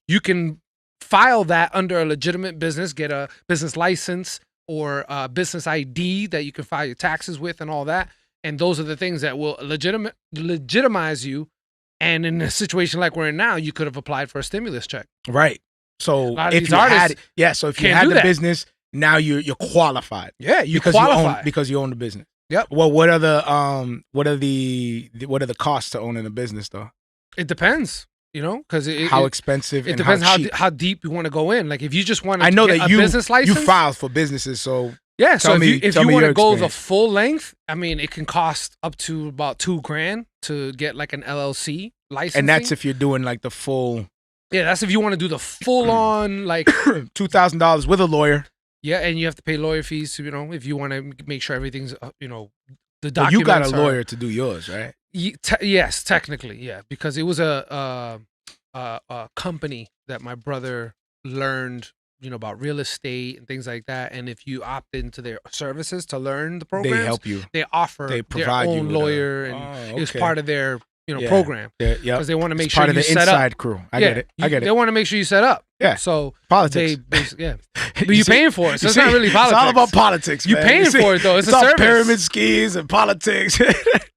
file that under a legitimate business, get a business license or a business ID that you can file your taxes with and all that. And those are the things that will legitimize you. And in a situation like we're in now, you could have applied for a stimulus check. Right. So if you had the business, now you're qualified. Yeah, you qualify because you own the business. Yep. Well, what are the costs to owning a business though? It depends. Because how expensive. It depends how deep you want to go in. Like if you just want to, I know get that a business license, you file for businesses. So yeah. So if you want to go the experience. full length, I mean, it can cost up to about $2,000 to get like an LLC license. And that's if you're doing like the full. Yeah, that's if you want to do the full on like $2,000 with a lawyer. Yeah, and you have to pay lawyer fees, if you want to make sure everything's, the documents. Well, you got a lawyer to do yours, right? Yes, technically, yeah, because it was a company that my brother learned, about real estate and things like that. And if you opt into their services to learn the programs, they help you. They offer their own lawyer, and it's part of their program. Yeah, because they want to make sure part of you the set inside up. crew. I get it. They want to make sure you set up. Yeah. So politics. But you're paying for it. So it's not really politics. It's all about politics. You're paying for it though. It's a all service. pyramid schemes and politics.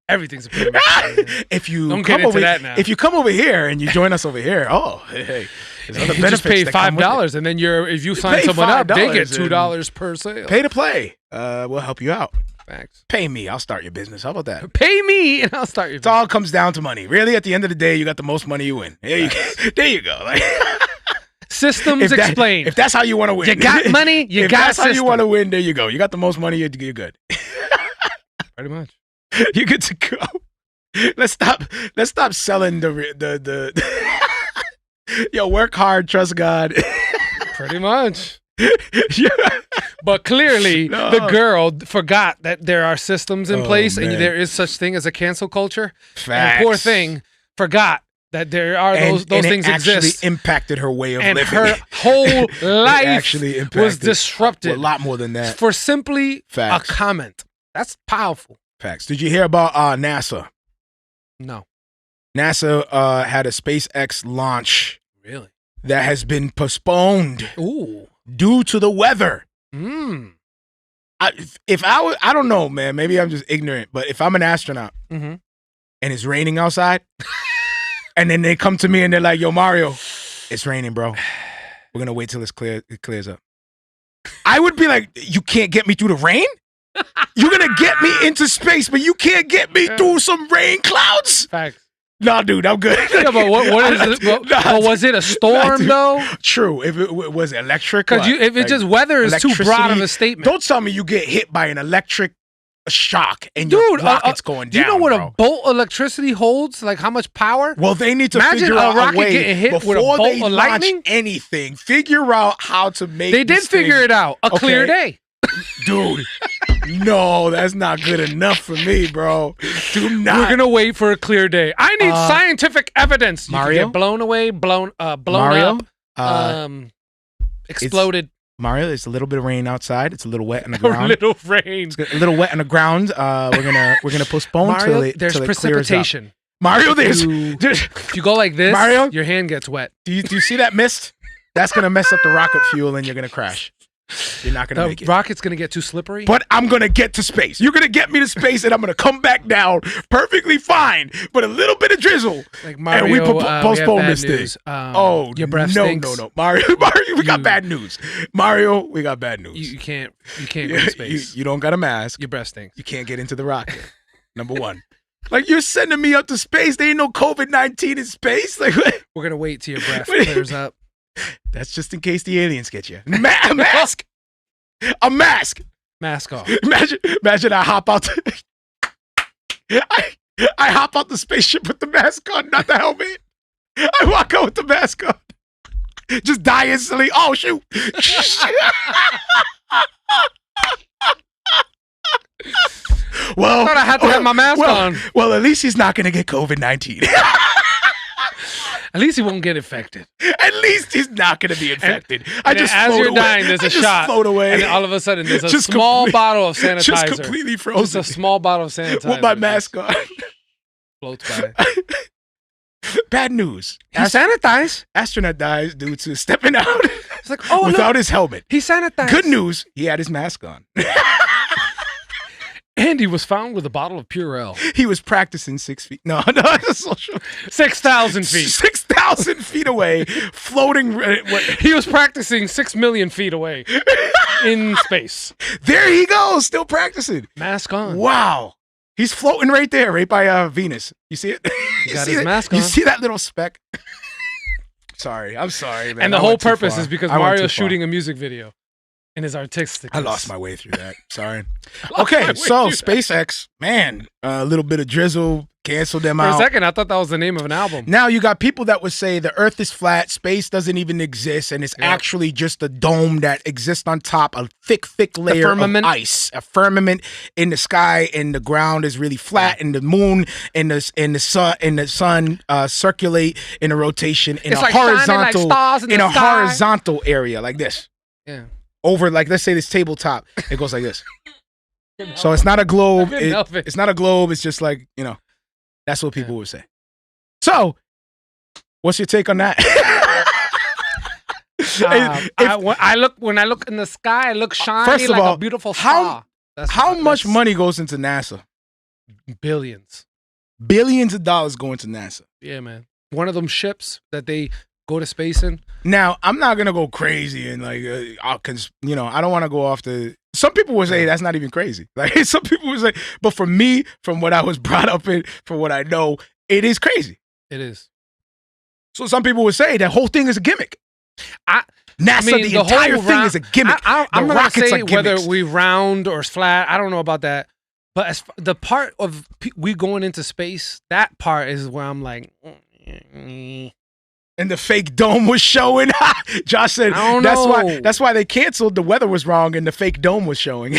Everything's a pyramid. If you Don't get into that now. If you come over here and you join us over here, hey, there's other you benefits just pay that come with it. $5, and then if you sign someone up, they get $2 per sale. Pay to play. We'll help you out. Facts. Pay me. I'll start your business. How about that? Pay me, and I'll start your business. It all comes down to money. Really, at the end of the day, you got the most money, you win. There you go. Like, systems explained. If that's how you want to win. You got money, you got that's how you want to win, there you go. You got the most money, you're good. Pretty much. You're good to go. Let's stop selling the yo, work hard, trust God. Pretty much. Yeah. But clearly the girl forgot that there are systems in place and there is such thing as a cancel culture. Facts. And poor thing forgot that there are those things exist. Impacted her way of living. And her whole life was disrupted. A lot more than that. For simply Facts. a comment. That's powerful. Facts. Did you hear about NASA? No. NASA had a SpaceX launch. Really? That has been postponed. Ooh. Due to the weather. Mm. I don't know, man. Maybe I'm just ignorant, but if I'm an astronaut and it's raining outside, and then they come to me and they're like, "Yo, Mario, it's raining, bro. We're gonna wait till it clears up." I would be like, "You can't get me through the rain? You're gonna get me into space, but you can't get me through some rain clouds?" Facts. No, dude, I'm good. Yeah, but what is it? But was it a storm though? True. If it was electric, because if it just weather is too broad of a statement. Don't tell me you get hit by an electric shock and your rocket's going down. Do you know what a bolt of electricity holds? Like how much power? Well, they need to Imagine figure a out rocket a way getting hit before with a bolt they of launch lightning? anything. Figure out how to make. They did figure it out. A clear day. Dude, no, that's not good enough for me, bro. Do not. We're gonna wait for a clear day. I need scientific evidence. Mario? You can get blown away, blown Mario? up, exploded. Mario, it's a little bit of rain outside. It's a little wet on the ground. A little rain. It's a little wet on the ground. We're gonna postpone Mario, till there's it precipitation. Mario, there's if you go like this, Mario, your hand gets wet. Do you see that mist? That's gonna mess up the rocket fuel, and you're gonna crash. You're not gonna make it. The rocket's gonna get too slippery. But I'm gonna get to space. You're gonna get me to space, and I'm gonna come back down perfectly fine, but a little bit of drizzle. Like Mario, and we postpone this thing. Your breath stinks. No, Mario, we got bad news. Mario, we got bad news. You can't go to space. You don't got a mask. Your breath stinks. You can't get into the rocket. Number one. Like, you're sending me up to space. There ain't no COVID-19 in space. Like, we're gonna wait till your breath clears up. That's just in case the aliens get you. A mask. A mask. Mask off. Imagine I hop out. I hop out the spaceship with the mask on, not the helmet. I walk out with the mask on. Just die instantly. Oh, shoot. Well, I thought I had to have my mask on. Well, at least he's not going to get COVID-19. At least he won't get infected. At least he's not going to be infected. And as you're dying, there's a shot. Float away. And then all of a sudden, there's a small bottle of sanitizer. Just completely frozen. Just a small bottle of sanitizer. With my mask on. Floats by. Bad news. He sanitized. Astronaut dies due to stepping out it's like, oh, without his helmet. He sanitized. Good news. He had his mask on. And he was found with a bottle of Purell. He was practicing 6 feet. No, it's a social. 6,000 feet. 6,000 feet away, floating. He was practicing 6 million feet away in space. There he goes, still practicing. Mask on. Wow. He's floating right there, right by Venus. You see it? He got his mask on. You see that little speck? I'm sorry, man. And the whole purpose is because Mario's shooting a music video. And his artistic. I lost my way through that. Sorry. Okay, so SpaceX, man, a little bit of drizzle, canceled them out. For a second, I thought that was the name of an album. Now you got people that would say the Earth is flat, space doesn't even exist, and it's actually just a dome that exists on top, a thick layer of ice, a firmament in the sky, and the ground is really flat, and the moon and the sun circulate in a rotation in a horizontal area like this. Yeah. Over, like, let's say this tabletop, it goes like this. So it's not a globe. It's not a globe. It's just like, that's what people would say. So, what's your take on that? When I look in the sky, I look shiny like a beautiful star. How much money goes into NASA? Billions. Billions of dollars going to NASA. Yeah, man. One of them ships that they go to space in. Now, I'm not gonna go crazy and like, cause I don't want to go off the. Some people would say that's not even crazy. Like some people would say, but for me, from what I was brought up in, from what I know, it is crazy. It is. So some people would say that whole thing is a gimmick. NASA, the entire thing is a gimmick. I'm not gonna say whether we round or flat. I don't know about that. But as the part of we going into space, that part is where I'm like. And the fake dome was showing. Josh said that's why they canceled. The weather was wrong and the fake dome was showing.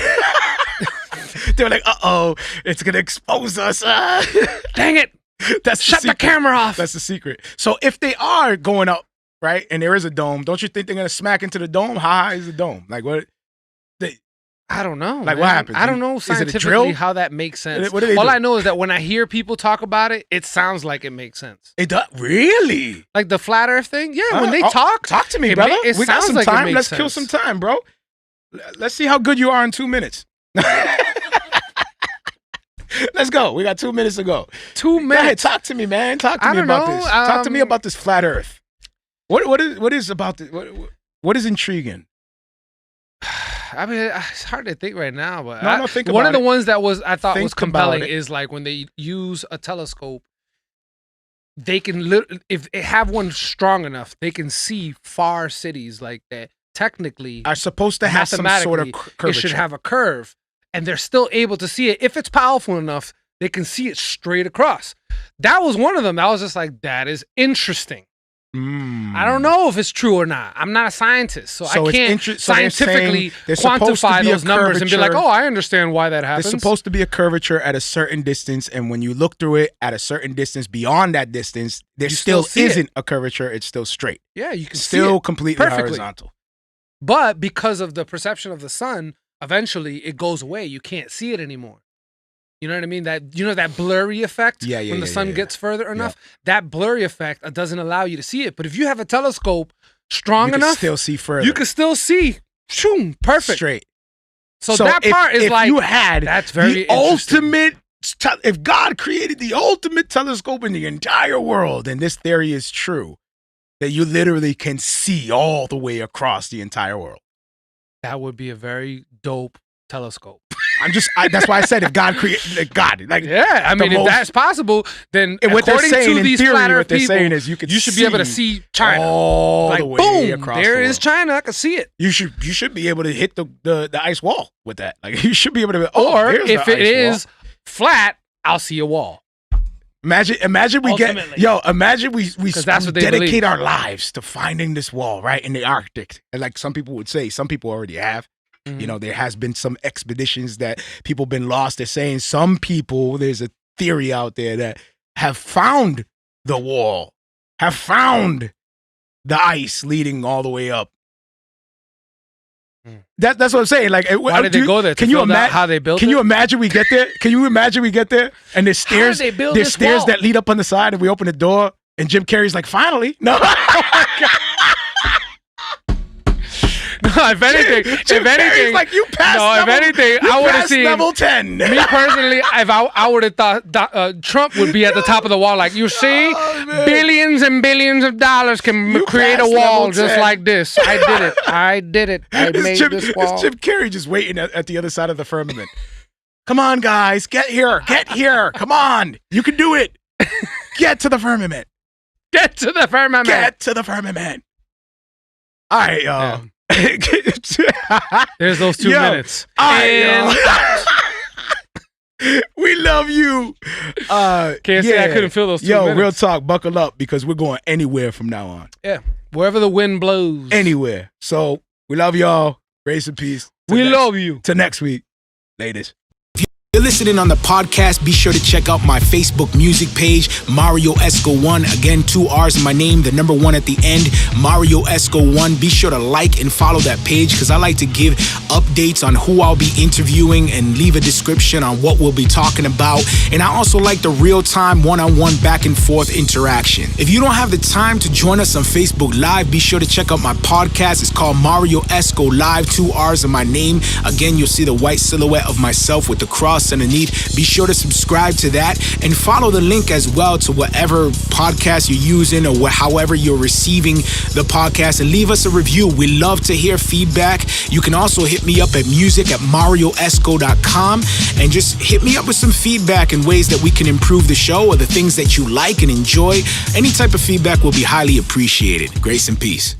They were like, "Uh-oh, it's gonna expose us." Dang it! Shut the camera off. That's the secret. So if they are going up, right, and there is a dome, don't you think they're gonna smack into the dome? How high is the dome? Like what? I don't know. Like, what happens? I don't know scientifically how that makes sense. What do they do? I know is that when I hear people talk about it, it sounds like it makes sense. It does? Really? Like the flat earth thing? Yeah, when they talk to me, brother. We got some time. Let's kill some time, bro. Let's see how good you are in 2 minutes. Let's go. We got 2 minutes to go. 2 minutes? Go ahead, talk to me, man. Talk to me about this. Talk to me about this flat earth. What is about this? What is intriguing? I mean, it's hard to think right now, but one of the ones that I thought was compelling is like when they use a telescope, they can if they have one strong enough, they can see far cities like that. Technically, are supposed to have some sort of curvature. It should have a curve, and they're still able to see it if it's powerful enough. They can see it straight across. That was one of them. That was just like, that is interesting. I don't know if it's true or not. I'm not a scientist, so I can't scientifically quantify those numbers and be like, oh, I understand why that happens. There's supposed to be a curvature at a certain distance, and when you look through it at a certain distance beyond that distance, there still isn't a curvature. It's still straight. Yeah, you can still see it completely horizontal. But because of the perception of the sun, eventually it goes away. You can't see it anymore. You know what I mean? That blurry effect when the sun gets further enough? That blurry effect doesn't allow you to see it. But if you have a telescope strong enough, still see further. You can still see. Shoom, perfect. Straight. So that part is like, you had that's very the ultimate, if God created the ultimate telescope in the entire world, and this theory is true, that you literally can see all the way across the entire world. That would be a very dope telescope. That's why I said if God created God, like if that's possible, then what they're saying to these in theory, flat earth what they're people, saying is you should be able to see China all the way boom, across. There is China. I can see it. You should be able to hit the ice wall with that. Like you should be able to. Or if it is flat, I'll see a wall. Imagine we dedicate our lives to finding this wall right in the Arctic, and like some people would say, some people already have. You know, there has been some expeditions that people have been lost. They're saying some people, there's a theory out there that have found the wall, have found the ice leading all the way up. That's what I'm saying. Like, why did they go there? Can you imagine how they built it? Can you imagine we get there? Can you imagine we get there and there's stairs? There's stairs that lead up on the side, and we open the door, and Jim Carrey's like, "Finally, no." If anything, like you passed. No, if anything, I would have seen level 10. Me personally, if I would have thought Trump would be at the top of the wall, like you see, billions and billions of dollars can create a wall just like this. I did it. I made this wall. It's Jim Carrey just waiting at the other side of the firmament. Come on, guys, get here. Come on, you can do it. Get to the firmament. Get to the firmament. All right, y'all. There's those 2 minutes. We love you. Can't say I couldn't feel those 2 minutes. Real talk. Buckle up because we're going anywhere from now on. Yeah, wherever the wind blows. Anywhere. So we love y'all. Grace and peace. We love you. Till next week. Ladies. You're listening on the podcast. Be sure to check out my Facebook music page, Marrio Esco 1. Again, 2 R's in my name, the number 1 at the end, Marrio Esco 1. Be sure to like and follow that page because I like to give updates on who I'll be interviewing and leave a description on what we'll be talking about. And I also like the real-time one-on-one back and forth interaction. If you don't have the time to join us on Facebook Live, be sure to check out my podcast. It's called Marrio Esco Live, 2 R's in my name. Again, you'll see the white silhouette of myself with the cross and underneath. Be sure to subscribe to that and follow the link as well to whatever podcast you're using or however you're receiving the podcast, and leave us a review. We love to hear feedback. You can also hit me up at music@marrioesco.com and just hit me up with some feedback and ways that we can improve the show or the things that you like and enjoy. Any type of feedback will be highly appreciated. Grace and peace.